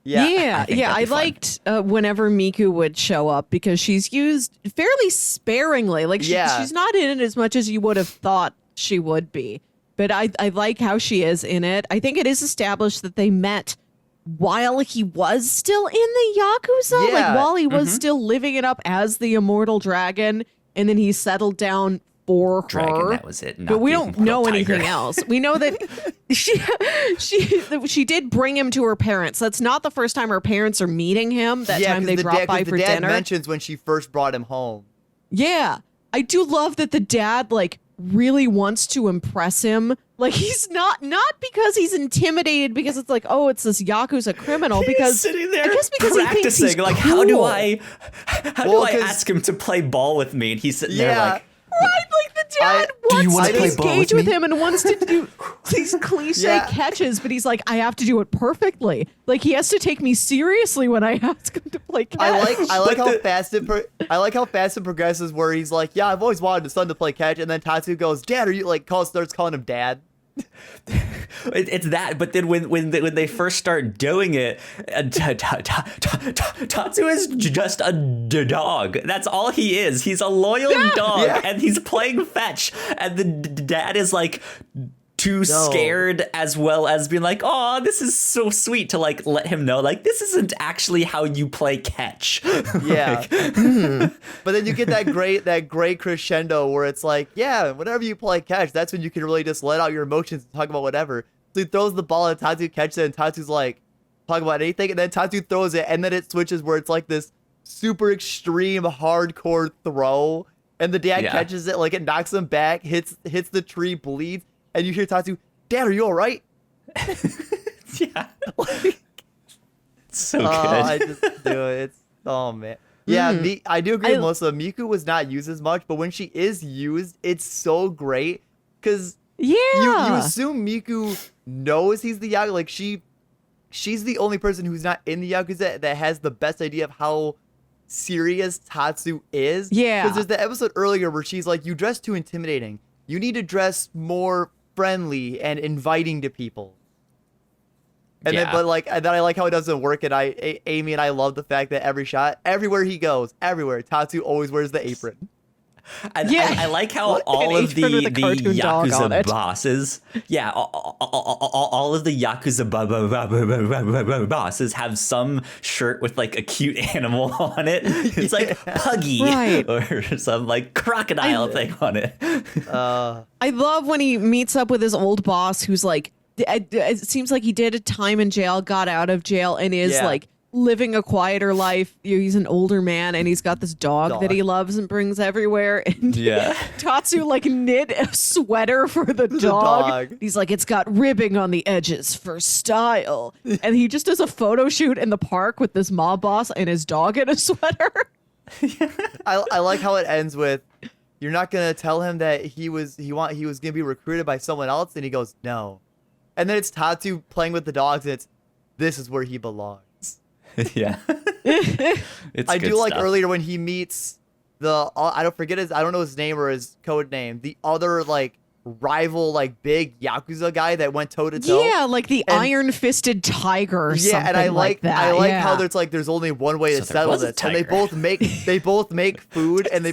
I liked whenever Miku would show up, because she's used fairly sparingly. Like she's not in it as much as you would have thought she would be. But I like how she is in it. I think it is established that they met while he was still in the Yakuza, like while he was still living it up as the Immortal Dragon, and then he settled down for Dragon, her. that was it. But we don't know Tiger. anything else. We know that she did bring him to her parents. That's not the first time her parents are meeting him. That time they drop by for the dad dinner. mentions when she first brought him home. Yeah. I do love that the dad like really wants to impress him. Like he's not because he's intimidated because it's like, oh, it's this Yakuza criminal because he's sitting there I guess because practicing, he thinks he's like, cool. how do I ask him to play ball with me? And he's sitting there like, right, like the dad wants to engage with him and wants to do these cliche catches, but he's like, I have to do it perfectly. Like he has to take me seriously when I ask him to play catch. I like how fast it progresses. Where he's like, yeah, I've always wanted a son to play catch, and then Tatsu goes, Dad, are you like starts calling him Dad. It's that, but then when they first start doing it, Tatsu is just a dog. That's all he is. He's a loyal dog, and he's playing fetch. And the dad is like too scared, as well as being like, "Oh, this is so sweet," to like let him know, like, this isn't actually how you play catch. Yeah. But then you get that great crescendo where it's like, yeah, whenever you play catch, that's when you can really just let out your emotions and talk about whatever. So he throws the ball and Tatsu catches it, and Tatsu's like, talk about anything, and then Tatsu throws it, and then it switches where it's like this super extreme hardcore throw, and the dad catches it, like it knocks him back, hits the tree, bleeds. And you hear Tatsu, Dad, are you all right? Yeah. Like, so good. I just do it. Oh, man. Yeah, I do agree with Melissa. Miku was not used as much, but when she is used, it's so great. Because you assume Miku knows he's the Yakuza. Like, she's the only person who's not in the Yakuza that has the best idea of how serious Tatsu is. Yeah. Because there's the episode earlier where she's like, you dress too intimidating. You need to dress more friendly and inviting to people. And then, but like, and then I like how it doesn't work. And Amy and I love the fact that everywhere he goes, Tatsu always wears the apron. And I like how all of the Yakuza bosses, all of the Yakuza bosses have some shirt with like a cute animal on it. It's like Puggy or some like crocodile thing on it. I love when he meets up with his old boss who's like, it seems like he did a time in jail, got out of jail, and is like living a quieter life. He's an older man, and he's got this dog that he loves and brings everywhere. And Tatsu like knit a sweater for the dog. He's like, it's got ribbing on the edges for style. And he just does a photo shoot in the park with this mob boss and his dog in a sweater. I like how it ends with, you're not gonna tell him that he was gonna be recruited by someone else, and he goes, no. And then it's Tatsu playing with the dogs, and this is where he belongs. Yeah. I do like earlier when he meets I don't know his name or his code name, the other like rival like big Yakuza guy that went toe to toe. Yeah, like the iron-fisted tiger or something and I like that. I like how there's only one way to settle this. And they both make food, and they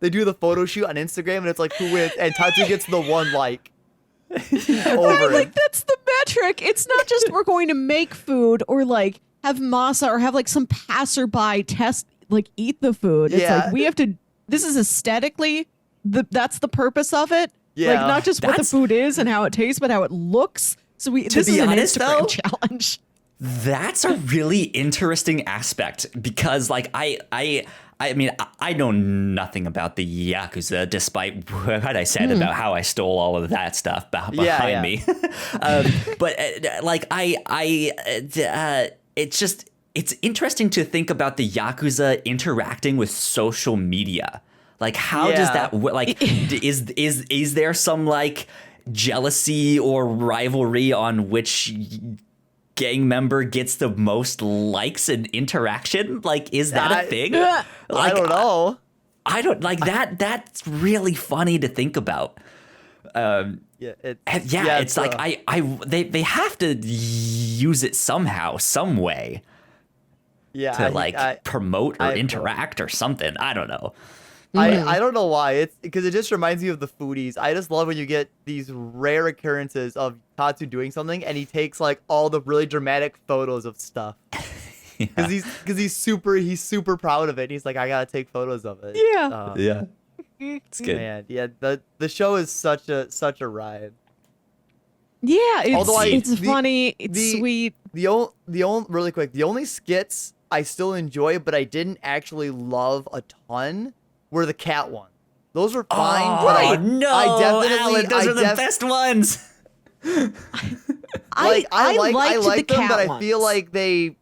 do the photo shoot on Instagram, and it's like who wins, and Tatsu gets the one like. Right, like that's the metric. It's not just we're going to make food or like have masa or have like some passerby eat the food. It's like we have to. This is aesthetically that's the purpose of it. Yeah, like not just what the food is and how it tastes, but how it looks. So this is an Instagram challenge. That's a really interesting aspect because like I mean, I know nothing about the Yakuza, despite what I said about how I stole all of that stuff behind me. But it's interesting to think about the Yakuza interacting with social media. Like, how does that like? Is there some like jealousy or rivalry on which gang member gets the most likes and interaction? Like, is that a thing? Like, I don't know. I don't like that. That's really funny to think about. It's like they have to use it somehow, some way. Yeah, to promote or interact or something. I don't know. I don't know why. It's because it just reminds me of the foodies. I just love when you get these rare occurrences of Tatsu doing something, and he takes like all the really dramatic photos of stuff. Because he's super proud of it. And he's like, I gotta take photos of it. Yeah. It's good. Man, yeah, the show is such a ride. Yeah, it's the- funny. It's the- sweet. The only really quick, the only skits I still enjoy, but I didn't actually love a ton, were the cat ones. Those were fine. Oh, but Alan, those are the best ones. I liked like the them, but cat I feel like they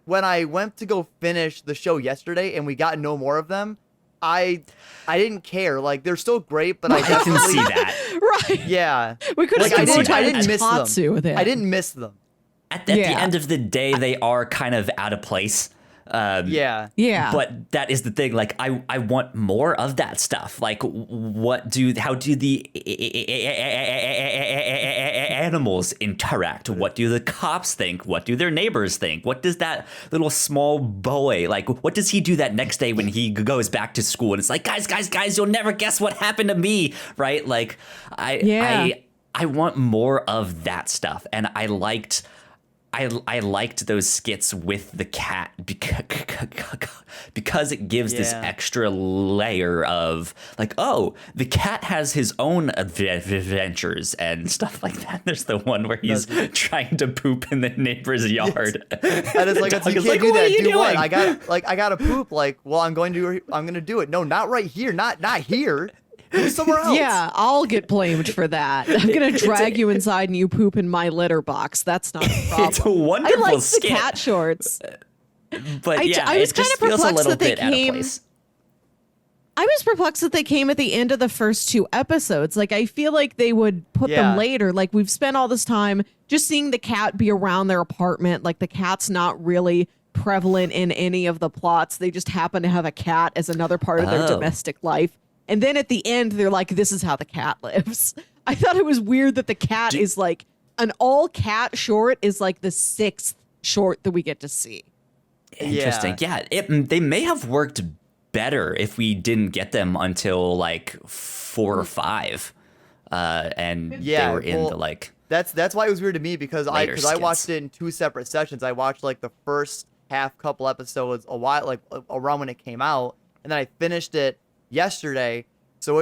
when I went to go finish the show yesterday and we got no more of them, I didn't care. Like, they're still great, but I can see that. Right. Yeah. We could have I spent more time didn't in miss Tatsu with them. it. I didn't miss them. At the end of the day, they are kind of out of place. Yeah. But that is the thing. Like, I want more of that stuff. Like, how do the animals interact? What do the cops think? What do their neighbors think? What does that little small boy, like, what does he do that next day when he goes back to school? And it's like, guys, you'll never guess what happened to me, right? Like, I want more of that stuff. And I liked those skits with the cat because it gives this extra layer of like, oh, the cat has his own adventures and stuff like that. There's the one where he's trying to poop in the neighbor's yard. And it's like, you can't do that. Do what? I gotta poop. Like, well, I'm gonna do it. No, not right here. Not here. Do somewhere else. Yeah, I'll get blamed for that. I'm gonna drag you inside and you poop in my litter box. That's not a problem. It's a wonderful I like skit. the cat shorts. But I was kind of perplexed that they came. I was perplexed that they came at the end of the first two episodes. Like, I feel like they would put them later. Like, we've spent all this time just seeing the cat be around their apartment. Like, the cat's not really prevalent in any of the plots. They just happen to have a cat as another part of their domestic life. And then at the end, they're like, this is how the cat lives. I thought it was weird that the cat is like, an all cat short is like the 6th short that we get to see. Interesting. Yeah, they may have worked better if we didn't get them until like 4 or 5, and they were in the like. That's why it was weird to me because I watched it in 2 separate sessions. I watched like the first couple episodes a while, like around when it came out, and then I finished it yesterday. So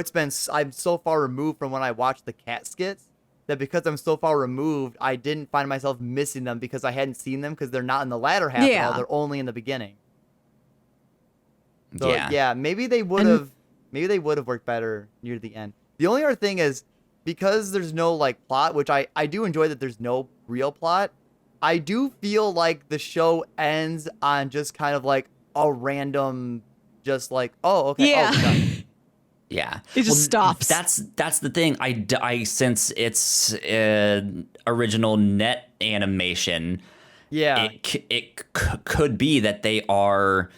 I'm so far removed from when I watched the cat skits that because I'm so far removed, I didn't find myself missing them because I hadn't seen them because they're not in the latter half at all. They're only in the beginning. So maybe they would have worked better near the end. The only other thing is because there's no like plot, which I do enjoy that there's no real plot. I do feel like the show ends on just kind of like a random, just like, oh, okay. Yeah. Oh, done. Yeah, it just stops. That's the thing. I since it's original net animation. Yeah, it could be that they are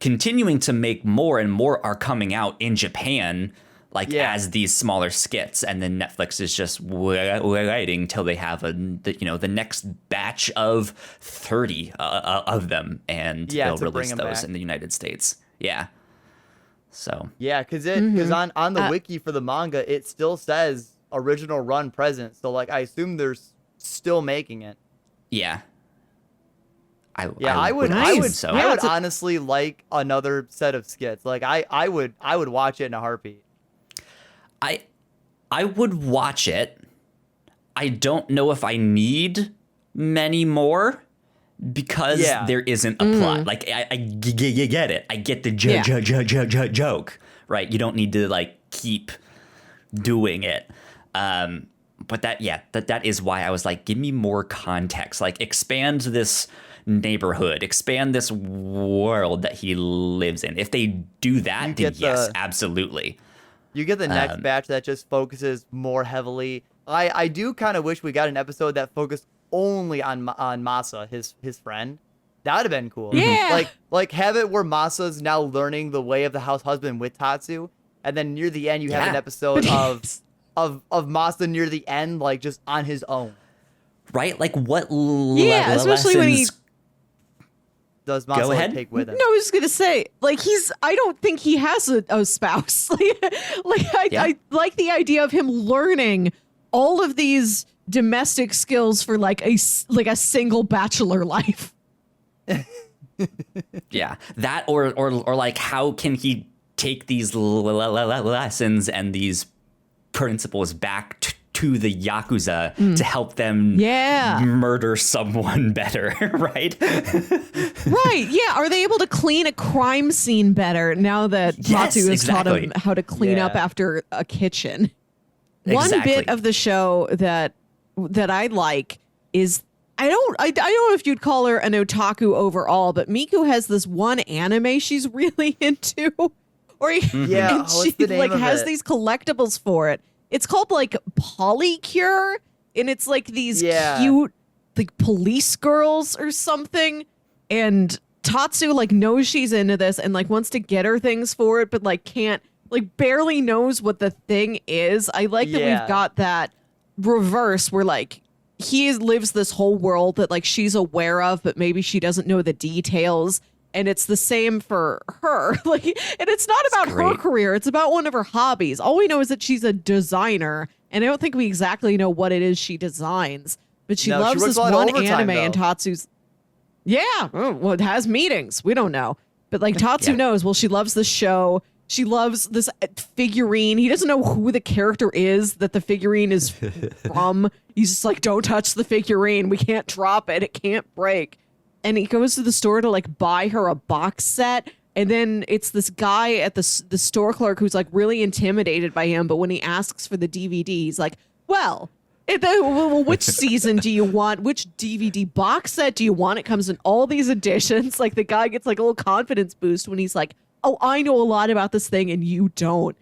continuing to make more and more are coming out in Japan, like as these smaller skits, and then Netflix is just waiting till they have the next batch of 30 of them, and they'll release those in the United States. Yeah. So because on the wiki for the manga it still says original run present, so like I assume they're still making it. I would honestly like another set of skits. Like I would watch it in a heartbeat. I would watch it. I don't know if I need many more. Because there isn't a plot. Like, I get it. I get the joke, right? You don't need to, like, keep doing it. But that is why I was like, give me more context. Like, expand this neighborhood. Expand this world that he lives in. If they do that, then yes, absolutely. You get the next batch that just focuses more heavily. I do kind of wish we got an episode that focused only on Masa, his friend. That would have been cool. Yeah. Like have it where Masa's now learning the way of the house husband with Tatsu, and then near the end you have an episode of Masa near the end, like just on his own. Right? Like what especially when he does Masa take with him? No, I was gonna say, like, I don't think he has a spouse. I like the idea of him learning all of these domestic skills for like a single bachelor life. Yeah, that or like how can he take these lessons and these principles back to the yakuza to help them murder someone better, right? Right, yeah. Are they able to clean a crime scene better now that Tatsu has taught him how to clean up after a kitchen? One bit of the show that I like is I don't know if you'd call her an otaku overall, but Miku has this one anime she's really into, and she like has these collectibles for it. It's called like Polycure, and it's like these cute like police girls or something. And Tatsu like knows she's into this and like wants to get her things for it, but like can't, like barely knows what the thing is. I like that we've got that reverse where like he lives this whole world that like she's aware of, but maybe she doesn't know the details. And it's the same for her. Like, and it's not about her career. It's about one of her hobbies. All we know is that she's a designer, and I don't think we exactly know what it is she designs. But she loves this one anime, and Tatsu's. Yeah, well, it has meetings. We don't know, but like Tatsu knows. Well, she loves the show. She loves this figurine. He doesn't know who the character is that the figurine is from. He's just like, don't touch the figurine. We can't drop it. It can't break. And he goes to the store to like buy her a box set. And then it's this guy at the store clerk who's like really intimidated by him. But when he asks for the DVD, he's like, well, which season do you want? Which DVD box set do you want? It comes in all these editions. Like the guy gets like a little confidence boost when he's like, oh, I know a lot about this thing and you don't.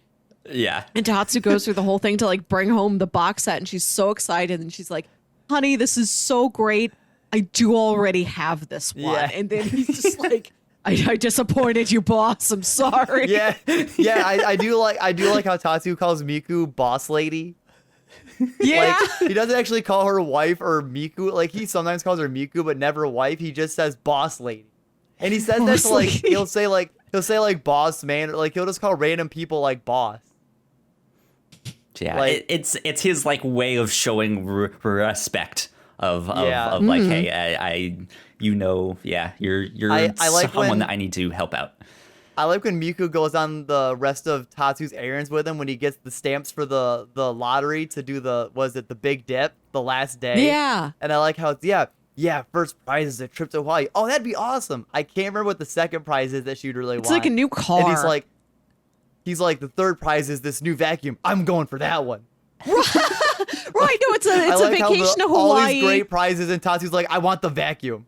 Yeah. And Tatsu goes through the whole thing to like bring home the box set. And she's so excited. And she's like, honey, this is so great. I do already have this one. Yeah. And then he's just like, I disappointed you, boss. I'm sorry. Yeah. I do like how Tatsu calls Miku boss lady. Yeah. Like, he doesn't actually call her wife or Miku. Like, he sometimes calls her Miku, but never wife. He just says boss lady. And he says that to, like, he'll say like boss man, or like he'll just call random people like boss. Yeah, like, it's his like way of showing respect of like, hey, I you're I like someone that I need to help out. I like when Miku goes on the rest of Tatsu's errands with him when he gets the stamps for the lottery to do the big dip the last day. Yeah. And I like how it's first prize is a trip to Hawaii. Oh, that'd be awesome. I can't remember what the second prize is that she'd really want. It's like a new car. And he's like the third prize is this new vacuum. I'm going for that one. Right, no, it's a vacation to Hawaii. All these great prizes, and Tatsu's like, I want the vacuum.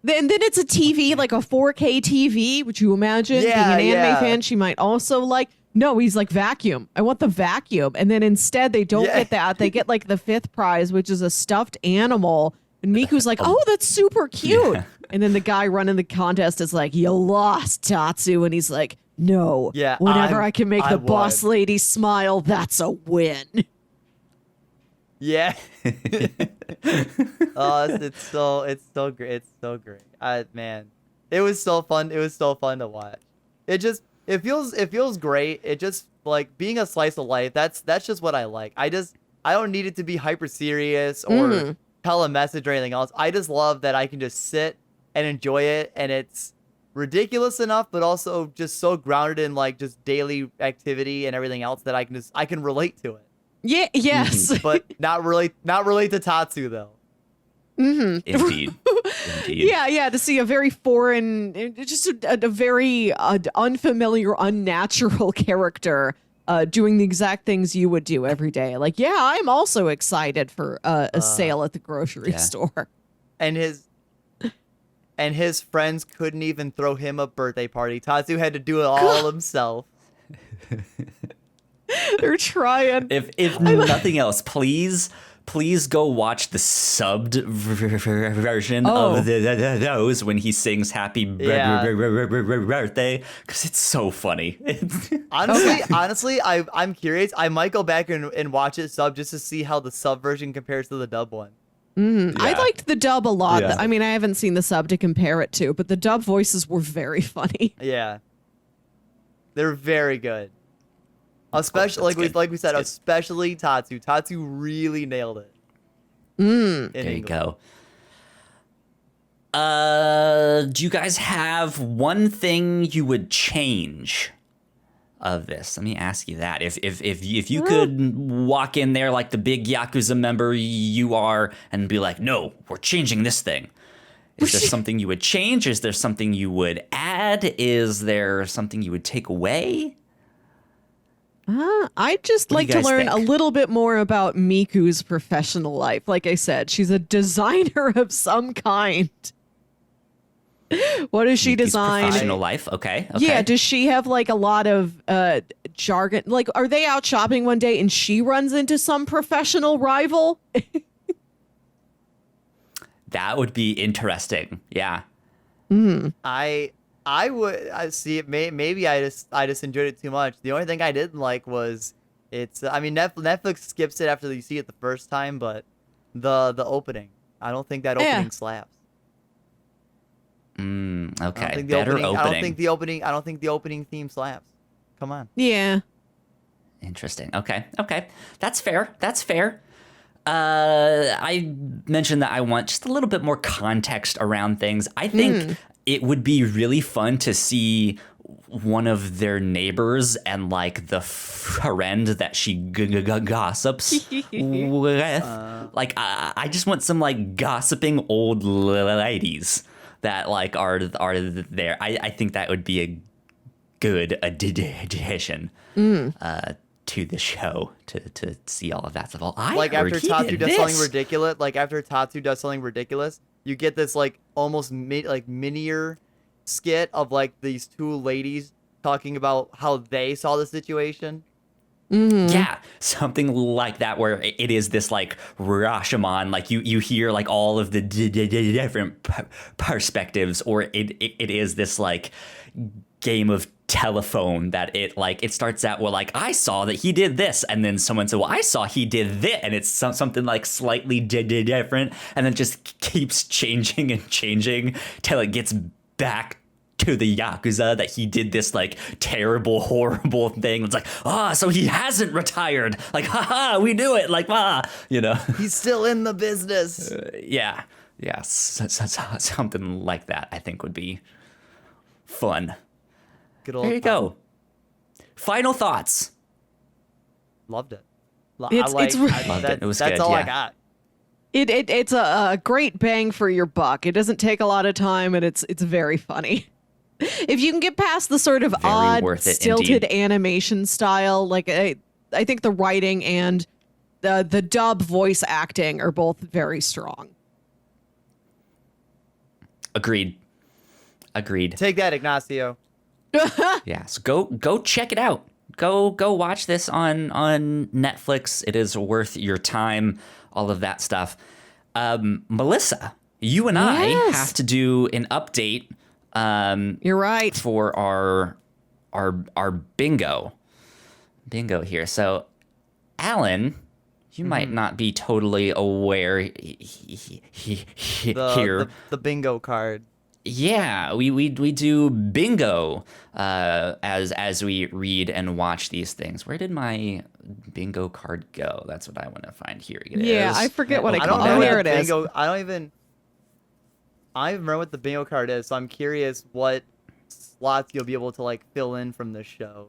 And then it's a TV, like a 4K TV, which you imagine being an anime fan, she might also like. No, he's like, vacuum. I want the vacuum. And then instead they don't get that. They get like the fifth prize, which is a stuffed animal. And Miku's like, oh, that's super cute. Yeah. And then the guy running the contest is like, you lost, Tatsu. And he's like, no, whenever I can make the boss lady smile, that's a win. Yeah. Oh, it's so great. It's so great. Man, it was so fun. It was so fun to watch. It feels great. It just like being a slice of life. That's just what I like. I don't need it to be hyper serious or tell a message or anything else. I just love that I can just sit and enjoy it, and it's ridiculous enough, but also just so grounded in like just daily activity and everything else that I can relate to it. Yeah. Yes. But not relate to Tatsu though. Mm-hmm. Indeed. Yeah. To see a very foreign, just a very unfamiliar, unnatural character doing the exact things you would do every day. Like, yeah, I'm also excited for a sale at the grocery store. And his friends couldn't even throw him a birthday party. Tatsu had to do it all himself. They're trying. If nothing else, please go watch the subbed version of those when he sings "Happy Birthday" because it's so funny. Honestly, I'm curious. I might go back and watch it sub just to see how the sub version compares to the dub one. Mm-hmm. Yeah. I liked the dub a lot. Yeah. I mean, I haven't seen the sub to compare it to, but the dub voices were very funny. Yeah, they're very good. Especially like we said, especially Tatsu. Tatsu really nailed it. There you go. Do you guys have one thing you would change of this? Let me ask you that. If you could walk in there like the big Yakuza member you are and be like, no, we're changing this thing. Is there something you would change? Is there something you would add? Is there something you would take away? I'd just like to learn a little bit more about Miku's professional life. Like I said, she's a designer of some kind. What does she design? Professional life, okay. Yeah, does she have like a lot of jargon? Like, are they out shopping one day and she runs into some professional rival? That would be interesting. Yeah. I would see it. Maybe I just enjoyed it too much. The only thing I didn't like was I mean, Netflix skips it after you see it the first time, but the opening. I don't think that opening slaps. Okay. Better opening. I don't think the opening theme slaps. Come on. Yeah. Interesting. Okay. That's fair. I mentioned that I want just a little bit more context around things. I think it would be really fun to see one of their neighbors and like the friend that she gossips with. Like, I just want some like gossiping old ladies that like are there. I think that would be a good addition to the show to see all of that stuff. Like after Tatsu does something ridiculous, you get this like almost minier skit of like these two ladies talking about how they saw the situation. Yeah, something like that, where it is this like Rashomon, like you hear like all of the different perspectives, or it is this like game of telephone that it starts out, well, like, I saw that he did this, and then someone said, well, I saw he did this, and it's something like slightly different, and then just keeps changing and changing till it gets back to the Yakuza that he did this like terrible, horrible thing. It's like, so he hasn't retired. Like, haha, we knew it. Like, he's still in the business. Yeah. Something like that, I think, would be fun. Good old there you go. Final thoughts. Loved it. Loved it. It was that's good. all I got. It's a great bang for your buck. It doesn't take a lot of time, and it's very funny. If you can get past the sort of odd, stilted animation style, like I think the writing and the dub voice acting are both very strong. Agreed. Take that, Ignacio. Yeah, so go check it out. Go watch this on Netflix. It is worth your time. All of that stuff. Melissa, you and I have to do an update. You're right. For our bingo here. So, Alan, you might not be totally aware here. The bingo card. Yeah, we do bingo as we read and watch these things. Where did my bingo card go? That's what I want to find. Here it is. Yeah, I forget what I call it. Here it is. I don't even remember what the bingo card is, so I'm curious what slots you'll be able to like fill in from this show.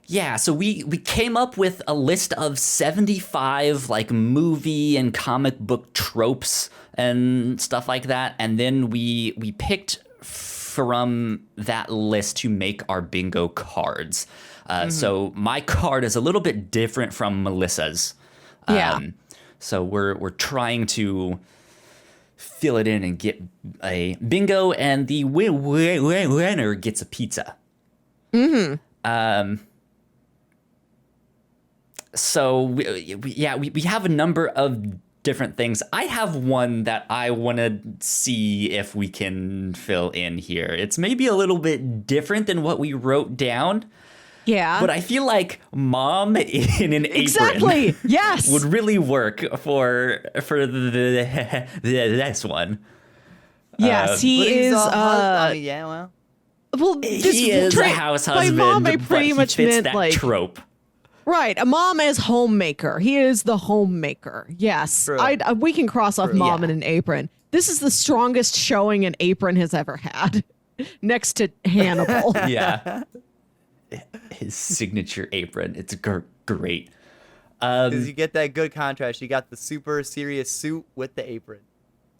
Yeah, so we came up with a list of 75 like movie and comic book tropes and stuff like that, and then we picked from that list to make our bingo cards. So my card is a little bit different from Melissa's. So we're trying to fill it in and get a bingo, and the winner gets a pizza. So we have a number of different things. I have one that I want to see if we can fill in here. It's maybe a little bit different than what we wrote down. Yeah. But I feel like mom in an apron yes. would really work for this one. Yes, he is. Well, he is a house husband. By mom, I pretty much meant that like trope. Right, a mom as homemaker. He is the homemaker. Yes, we can cross off mom in an apron. This is the strongest showing an apron has ever had, next to Hannibal. Yeah. his signature apron. It's great. Because you get that good contrast. You got the super serious suit with the apron.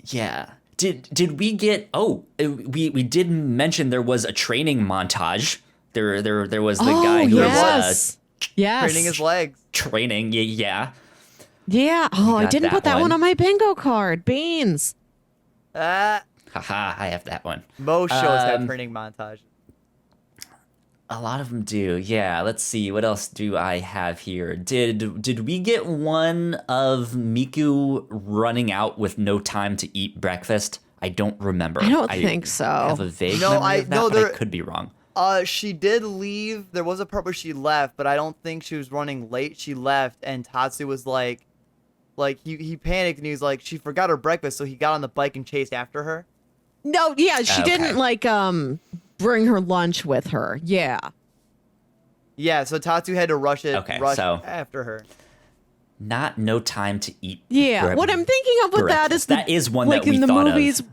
Yeah. Did we get? Oh, we did mention there was a training montage. There was the guy who was training his legs. Training, yeah. Yeah. Oh, I didn't put that one on my bingo card. Beans. Haha, I have that one. Most shows have training montage. A lot of them do. Yeah. Let's see. What else do I have here? Did we get one of Miku running out with no time to eat breakfast? I don't remember. I don't think so. I have a vague memory of that, but I could be wrong. She did leave. There was a part where she left, but I don't think she was running late. She left, and Tatsu was like he panicked, and he was like, she forgot her breakfast, so he got on the bike and chased after her. No, yeah, she didn't bring her lunch with her. Yeah. Yeah, so Tatsu had to rush so after her. Not no time to eat. Yeah, what I'm thinking of with that is that is one like that we in the thought movies of.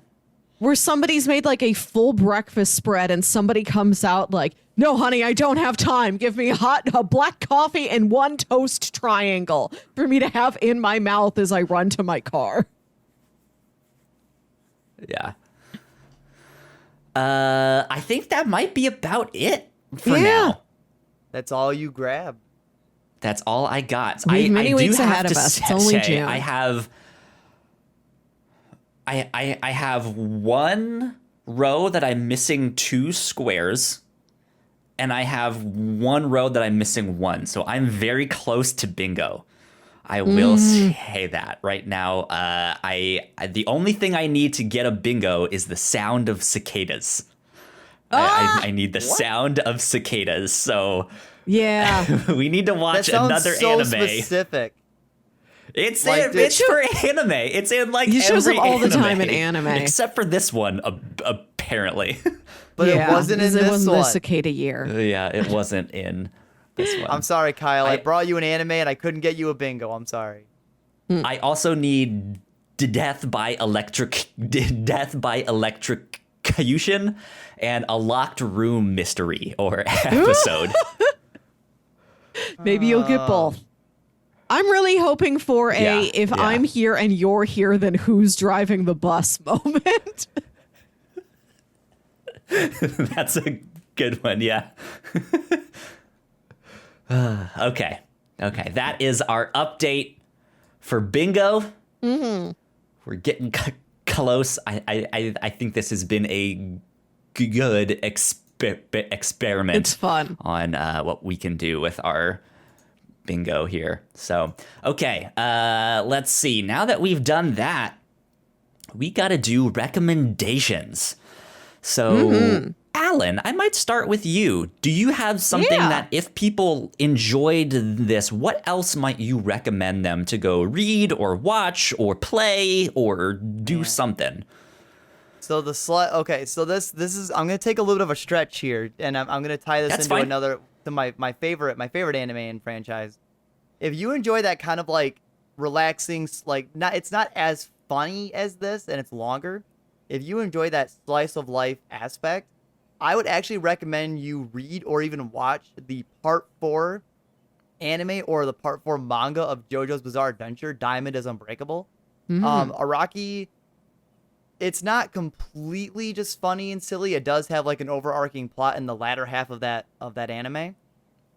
Where somebody's made like a full breakfast spread and somebody comes out like, no, honey, I don't have time. Give me a black coffee and one toast triangle for me to have in my mouth as I run to my car. Yeah. I think that might be about it for now. That's all you grab. That's all I got. We have many weeks ahead of us. It's only June. I have one row that I'm missing 2 squares, and I have one row that I'm missing 1. So I'm very close to bingo. I will say that right now. The only thing I need to get a bingo is the sound of cicadas. I need the sound of cicadas. So yeah, we need to watch that sounds another so anime. Specific. It's for anime. It's in like he shows every up all anime, the time in anime, except for this one, apparently. But it wasn't in this one. It wasn't the cicada year. Yeah, it wasn't in this one. I'm sorry, Kyle. I brought you an anime and I couldn't get you a bingo. I'm sorry. I also need death by electrocution and a locked room mystery or episode. Maybe you'll get both. I'm really hoping for if I'm here and you're here, then who's driving the bus moment. That's a good one, yeah. Okay. That is our update for bingo. Mm-hmm. We're getting close. I think this has been a good experiment. It's fun on what we can do with our bingo here. So, okay, let's see. Now that we've done that, we got to do recommendations. So, Alan, I might start with you. Do you have something that if people enjoyed this, what else might you recommend them to go read or watch or play or do something? So the so this is, I'm going to take a little bit of a stretch here, and I'm going to tie this into my favorite anime and franchise. If you enjoy that kind of like relaxing, it's not as funny as this and it's longer. If you enjoy that slice of life aspect, I would actually recommend you read or even watch the Part 4 anime or the Part 4 manga of JoJo's Bizarre Adventure, Diamond is Unbreakable. Araki, it's not completely just funny and silly. It does have like an overarching plot in the latter half of that anime,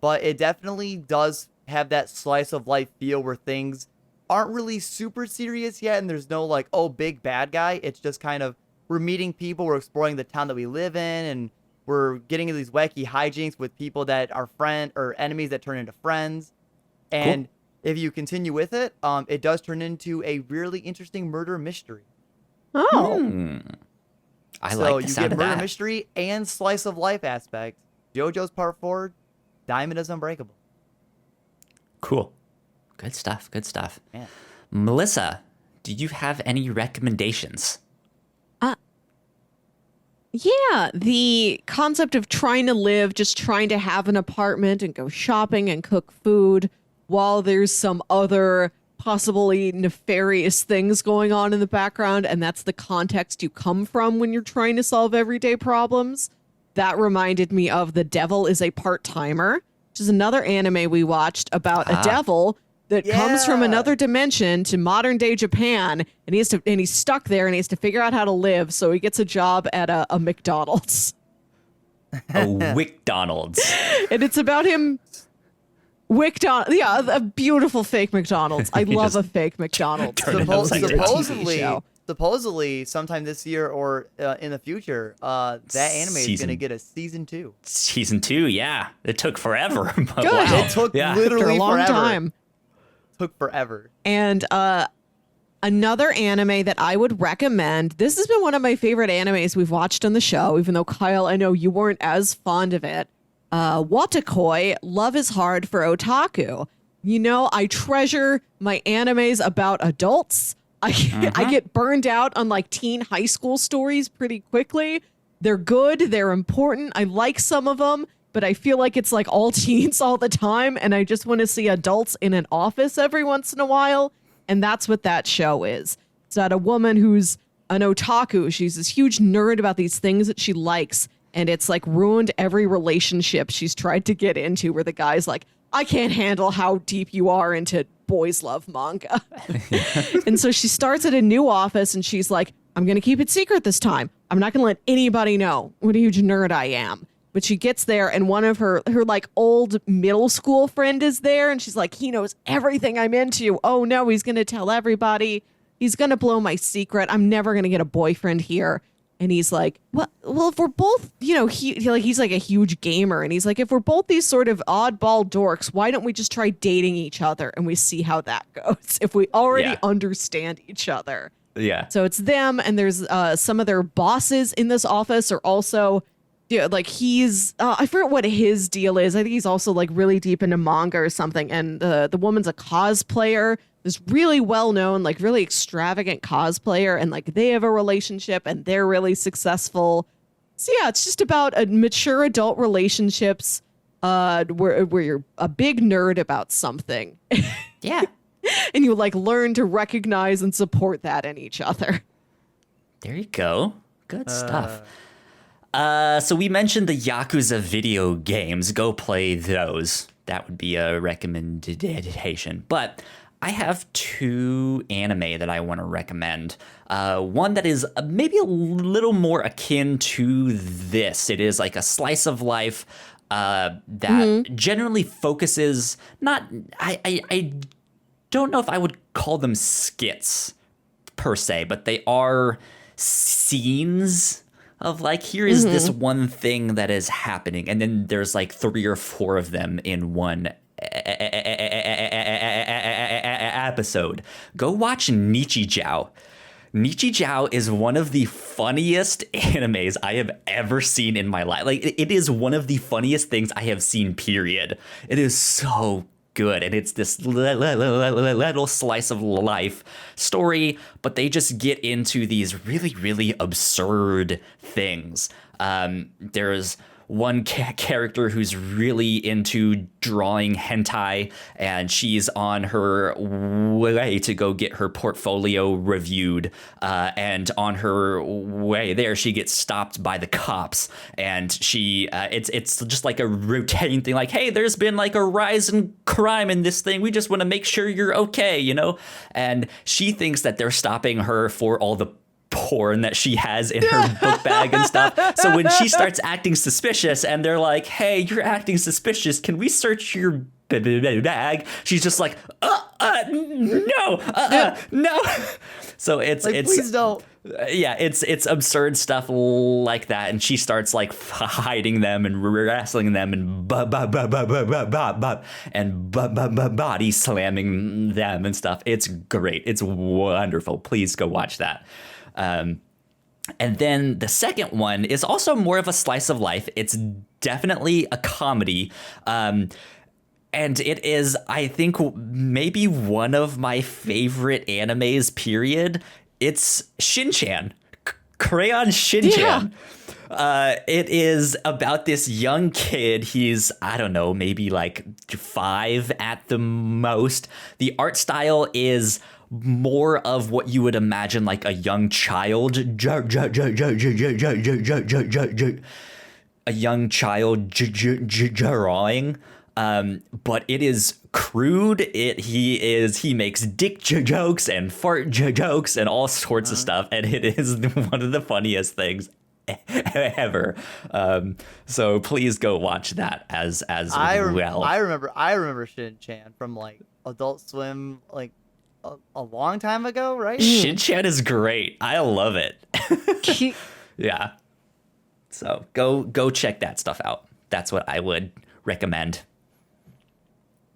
but it definitely does have that slice of life feel where things aren't really super serious yet, and there's no like, oh, big bad guy. It's just kind of, we're meeting people, we're exploring the town that we live in, and we're getting into these wacky hijinks with people that are enemies that turn into friends. And if you continue with it, it does turn into a really interesting murder mystery. Oh. I like the sound of that. So you get murder mystery and slice of life aspect. JoJo's Part 4, Diamond is Unbreakable. Cool. Good stuff. Yeah. Melissa, do you have any recommendations? Yeah, the concept of trying to live, just trying to have an apartment and go shopping and cook food while there's some other possibly nefarious things going on in the background, and that's the context you come from when you're trying to solve everyday problems. that reminded me of The Devil is a Part-Timer, which is another anime we watched about a devil that comes from another dimension to modern day Japan, and he's stuck there and he has to figure out how to live. So he gets a job at a McDonald's. A McDonald's. And it's about him. Yeah, a beautiful fake McDonald's. I love a fake McDonald's. Supposedly, sometime this year or in the future, that anime is going to get a season 2. Season 2, yeah. It took forever. But Good. wow. It took literally a long forever. time. Took forever. And another anime that I would recommend. This has been one of my favorite animes we've watched on the show, even though, Kyle, I know you weren't as fond of it. Watakoi, Love is Hard for Otaku. You know, I treasure my animes about adults. I get burned out on like teen high school stories pretty quickly. They're good. They're important. I like some of them, but I feel like it's like all teens all the time. And I just want to see adults in an office every once in a while. And that's what that show is. It's about a woman who's an otaku. She's this huge nerd about these things that she likes. And it's like ruined every relationship she's tried to get into, where the guy's like, I can't handle how deep you are into boys love manga. And so she starts at a new office and she's like, I'm going to keep it secret this time. I'm not going to let anybody know what a huge nerd I am. But she gets there and one of her like old middle school friend is there. And she's like, he knows everything I'm into. Oh no, he's going to tell everybody. He's going to blow my secret. I'm never going to get a boyfriend here. And he's like, well, if we're both, you know, he's like a huge gamer. And he's like, if we're both these sort of oddball dorks, why don't we just try dating each other and we see how that goes if we already understand each other? Yeah. So it's them. And there's some of their bosses in this office are also, like he's, I forget what his deal is. I think he's also like really deep into manga or something. And the woman's a cosplayer. This really well-known, like really extravagant cosplayer, and like they have a relationship and they're really successful. So yeah, it's just about a mature adult relationships where you're a big nerd about something. Yeah. And you like learn to recognize and support that in each other. There you go. Good stuff. So we mentioned the Yakuza video games. Go play those. That would be a recommendation. But I have 2 anime that I want to recommend. One that is maybe a little more akin to this. It is like a slice of life that generally focuses I don't know if I would call them skits per se, but they are scenes of like, here is this one thing that is happening. And then there's like 3 or 4 of them in one episode. Go watch Nichijou. Nichijou is one of the funniest animes I have ever seen in my life. Like, it is one of the funniest things I have seen, period. It is so good, and it's this little slice of life story, but they just get into these really, really absurd things. There's one character who's really into drawing hentai, and she's on her way to go get her portfolio reviewed. And on her way there, she gets stopped by the cops, and she it's just like a routine thing, like, hey, there's been like a rise in crime in this thing. We just want to make sure you're okay, you know? And she thinks that they're stopping her for all the porn that she has in her book bag and stuff. So when she starts acting suspicious and they're like, hey, you're acting suspicious, can we search your bag? She's just like, no. So it's please don't. Yeah, it's absurd stuff like that, and she starts like hiding them and wrestling them and body slamming them and stuff. It's great. It's wonderful. Please go watch that. And then the second one is also more of a slice of life. It's definitely a comedy. And it is, I think, maybe one of my favorite animes, period. It's Shin-chan. Crayon Shin-chan. Yeah. It is about this young kid. He's, I don't know, maybe like 5 at the most. The art style is more of what you would imagine like a young child a young child drawing, but it is crude. He makes dick jokes and fart jokes and all sorts of stuff, and it is one of the funniest things ever. So please go watch that as well. I remember Shin-Chan from like Adult Swim like a long time ago, right? Shin-Chan is great. I love it. Yeah. So go check that stuff out. That's what I would recommend.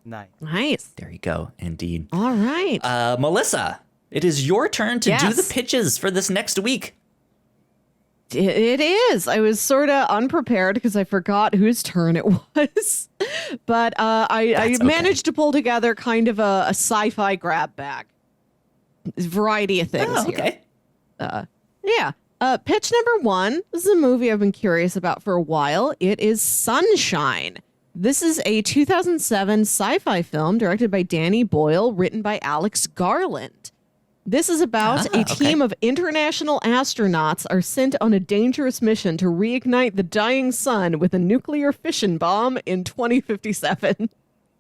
Nice. There you go. Indeed. All right. Melissa, it is your turn to do the pitches for this next week. It is. I was sort of unprepared because I forgot whose turn it was. But I managed to pull together kind of a sci-fi grab bag. Variety of things okay. here. Yeah. Pitch number 1. This is a movie I've been curious about for a while. It is Sunshine. This is a 2007 sci-fi film directed by Danny Boyle, written by Alex Garland. This is about a team of international astronauts are sent on a dangerous mission to reignite the dying sun with a nuclear fission bomb in 2057.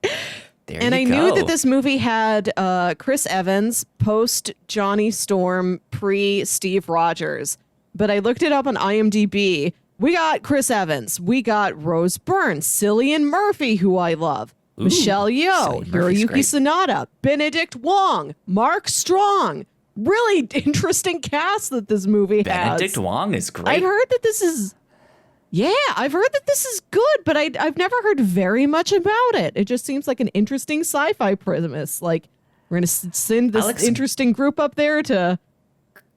I knew that this movie had Chris Evans, post Johnny Storm, pre Steve Rogers. But I looked it up on IMDb. We got Chris Evans. We got Rose Byrne, Cillian Murphy, who I love. Michelle Yeoh, Hiroyuki Sanada, Benedict Wong, Mark Strong. Really interesting cast that this movie has. Benedict Wong is great. I've heard that this is... Yeah, I've heard that this is good, but I've never heard very much about it. It just seems like an interesting sci-fi premise. Like, we're going to send this interesting group up there to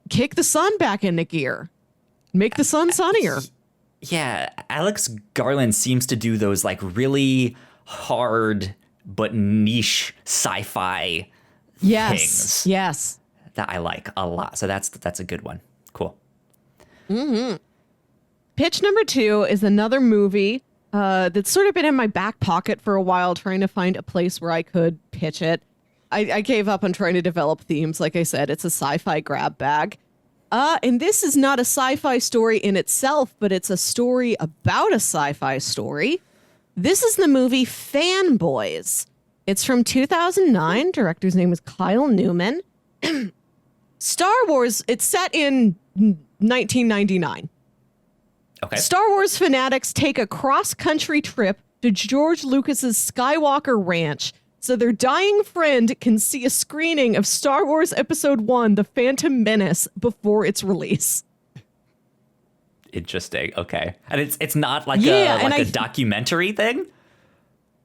kick the sun back into gear. Make the sun sunnier. Yeah, Alex Garland seems to do those, like, really hard but niche sci-fi things. Yes. That I like a lot. So that's a good one. Cool. Mm-hmm. Pitch number 2 is another movie that's sort of been in my back pocket for a while, trying to find a place where I could pitch it. I gave up on trying to develop themes. Like I said, it's a sci-fi grab bag. And this is not a sci-fi story in itself, but it's a story about a sci-fi story. This is the movie Fanboys. It's from 2009. Director's name is Kyle Newman. Star Wars, it's set in 1999. Okay. Star Wars fanatics take a cross-country trip to George Lucas's Skywalker Ranch so their dying friend can see a screening of Star Wars Episode 1, The Phantom Menace, before its release. Interesting. Okay. And it's not like a documentary thing?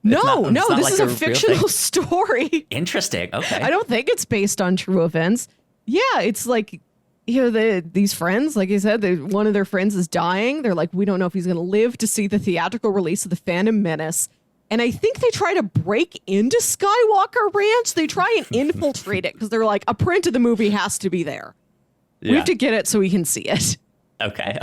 No, this is a fictional story. Interesting. Okay. I don't think it's based on true events. Yeah, it's like, you know, these friends, like I said, one of their friends is dying. They're like, we don't know if he's going to live to see the theatrical release of The Phantom Menace. And I think they try to break into Skywalker Ranch. They try and infiltrate it because they're like, a print of the movie has to be there. Yeah. We have to get it so we can see it. Okay.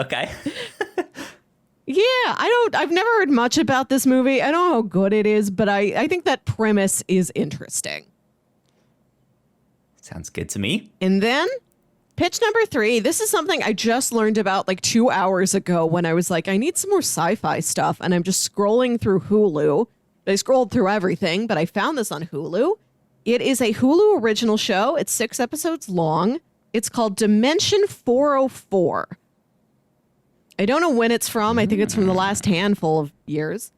Yeah, I've never heard much about this movie. I don't know how good it is, but I think that premise is interesting. Sounds good to me. And then pitch number 3. This is something I just learned about like 2 hours ago when I was like, I need some more sci-fi stuff. And I'm just scrolling through Hulu. I scrolled through everything, but I found this on Hulu. It is a Hulu original show. It's 6 episodes long. It's called Dimension 404. I don't know when it's from. I think it's from the last handful of years.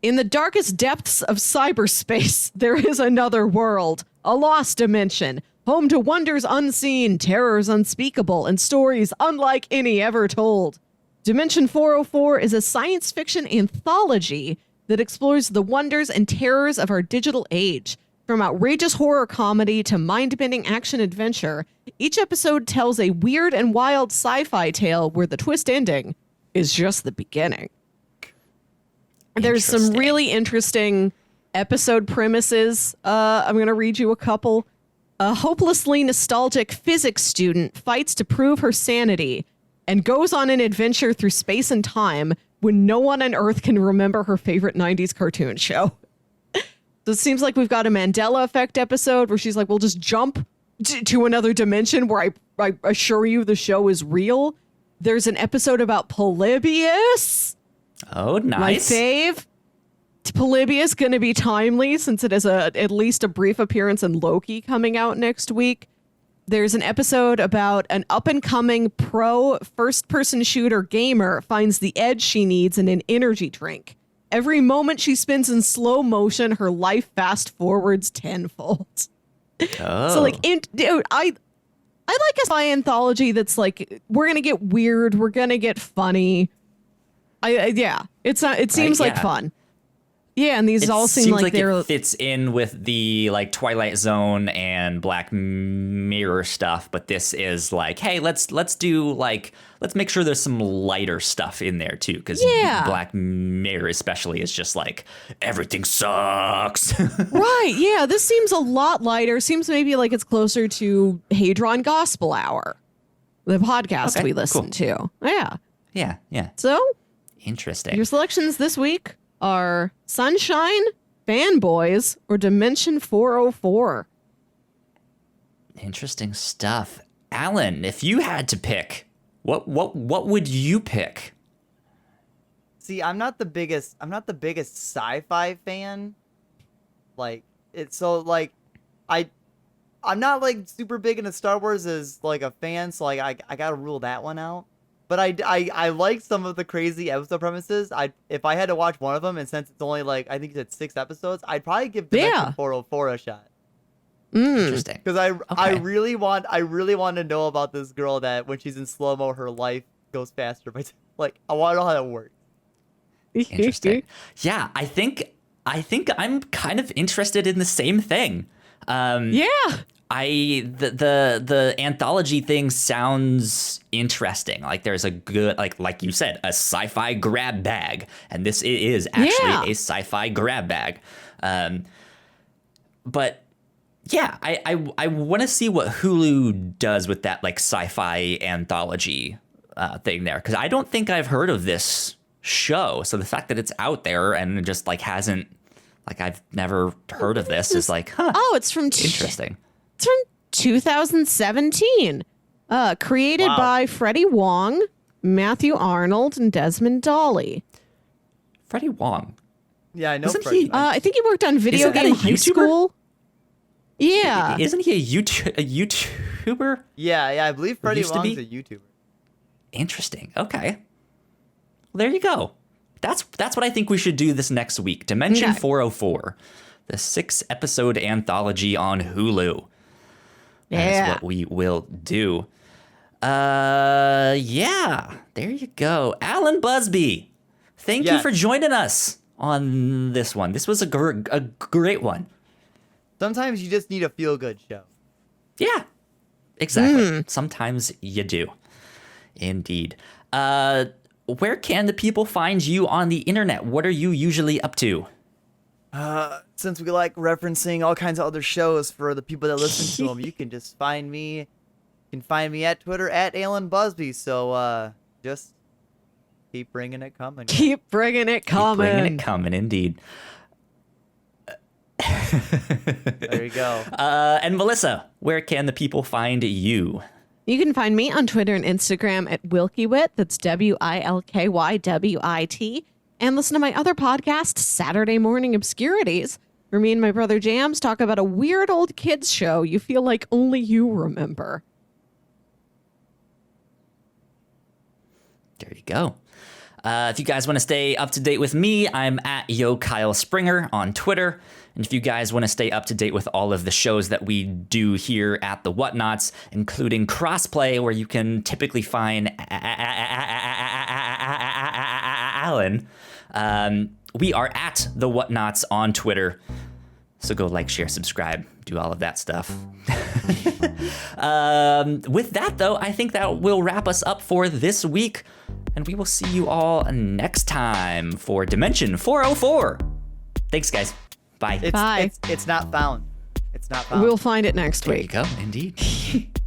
In the darkest depths of cyberspace, there is another world, a lost dimension, home to wonders unseen, terrors unspeakable, and stories unlike any ever told. Dimension 404 is a science fiction anthology that explores the wonders and terrors of our digital age. From outrageous horror comedy to mind-bending action adventure, each episode tells a weird and wild sci-fi tale where the twist ending is just the beginning. There's some really interesting episode premises. I'm going to read you a couple. A hopelessly nostalgic physics student fights to prove her sanity and goes on an adventure through space and time when no one on Earth can remember her favorite 90s cartoon show. So it seems like we've got a Mandela Effect episode where she's like, we'll just jump to another dimension where I assure you the show is real. There's an episode about Polybius. Oh, nice. My fave, Polybius, going to be timely since it is at least a brief appearance in Loki coming out next week. There's an episode about an up-and-coming pro first-person shooter gamer finds the edge she needs in an energy drink. Every moment she spends in slow motion, her life fast-forwards tenfold. Oh. So, like, dude, I like a spy anthology that's like, we're going to get weird, we're going to get funny. It seems like fun. Yeah, and these all seem like they're... it fits in with the like Twilight Zone and Black Mirror stuff, but this is like, hey, let's make sure there's some lighter stuff in there too, because Black Mirror especially is just like everything sucks. Right? Yeah, this seems a lot lighter. Seems maybe like it's closer to Hadron Gospel Hour, the podcast we listen to. Yeah. Yeah. So interesting. Your selections this week are Sunshine, Fanboys, or Dimension 404. Interesting stuff. Alan, if you had to pick, what would you pick? See, I'm not the biggest sci-fi fan. Like, it's so like I'm not like super big into Star Wars as like a fan, so like I gotta rule that one out. But I like some of the crazy episode premises. If I had to watch one of them, and since it's only like, I think it's 6 episodes, I'd probably give Dimension 404 a shot. Interesting. Because I really want to know about this girl that when she's in slow-mo, her life goes faster. But like, I want to know how that works. Interesting. Yeah, I think I'm kind of interested in the same thing. The anthology thing sounds interesting. Like there's a good, like you said, a sci-fi grab bag, and this is actually a sci-fi grab bag. But yeah, I want to see what Hulu does with that like sci-fi anthology thing there, because I don't think I've heard of this show. So the fact that it's out there and just like hasn't, like I've never heard of this is like, it's from interesting. It's from 2017. Created by Freddie Wong, Matthew Arnold, and Desmond Dolly. Freddie Wong. Yeah, I know. I think he worked on Video Game High School. Yeah. Isn't he a YouTuber? Yeah, I believe Freddie Wong's a YouTuber. Interesting. Okay. Well, there you go. That's what I think we should do this next week. Dimension 404, the 6-episode anthology on Hulu. That is what we will do. There you go. Alan Busbee, thank you for joining us on this one. This was a great one. Sometimes you just need a feel-good show. Yeah, exactly. Sometimes you do. Indeed. Where can the people find you on the internet? What are you usually up to? Since we like referencing all kinds of other shows for the people that listen to them, you can just find me. You can find me at Twitter at Alan Busbee. So just keep bringing it coming. Keep bringing it coming. Keep bringing it coming, indeed. There you go. And Melissa, where can the people find you? You can find me on Twitter and Instagram at WilkyWit. That's WILKYWIT. And listen to my other podcast, Saturday Morning Obscurities, where me and my brother Jams talk about a weird old kids show you feel like only you remember. There you go. If you guys want to stay up to date with me, I'm at YoKyleSpringer on Twitter. And if you guys want to stay up to date with all of the shows that we do here at the Whatnauts, including Crossplay, where you can typically find Alan, we are at the Whatnauts on Twitter. So go like, share, subscribe, do all of that stuff. With that, though, I think that will wrap us up for this week. And we will see you all next time for Dimension 404. Thanks, guys. Bye. It's not found. It's not found. We'll find it next week. There you go. Indeed.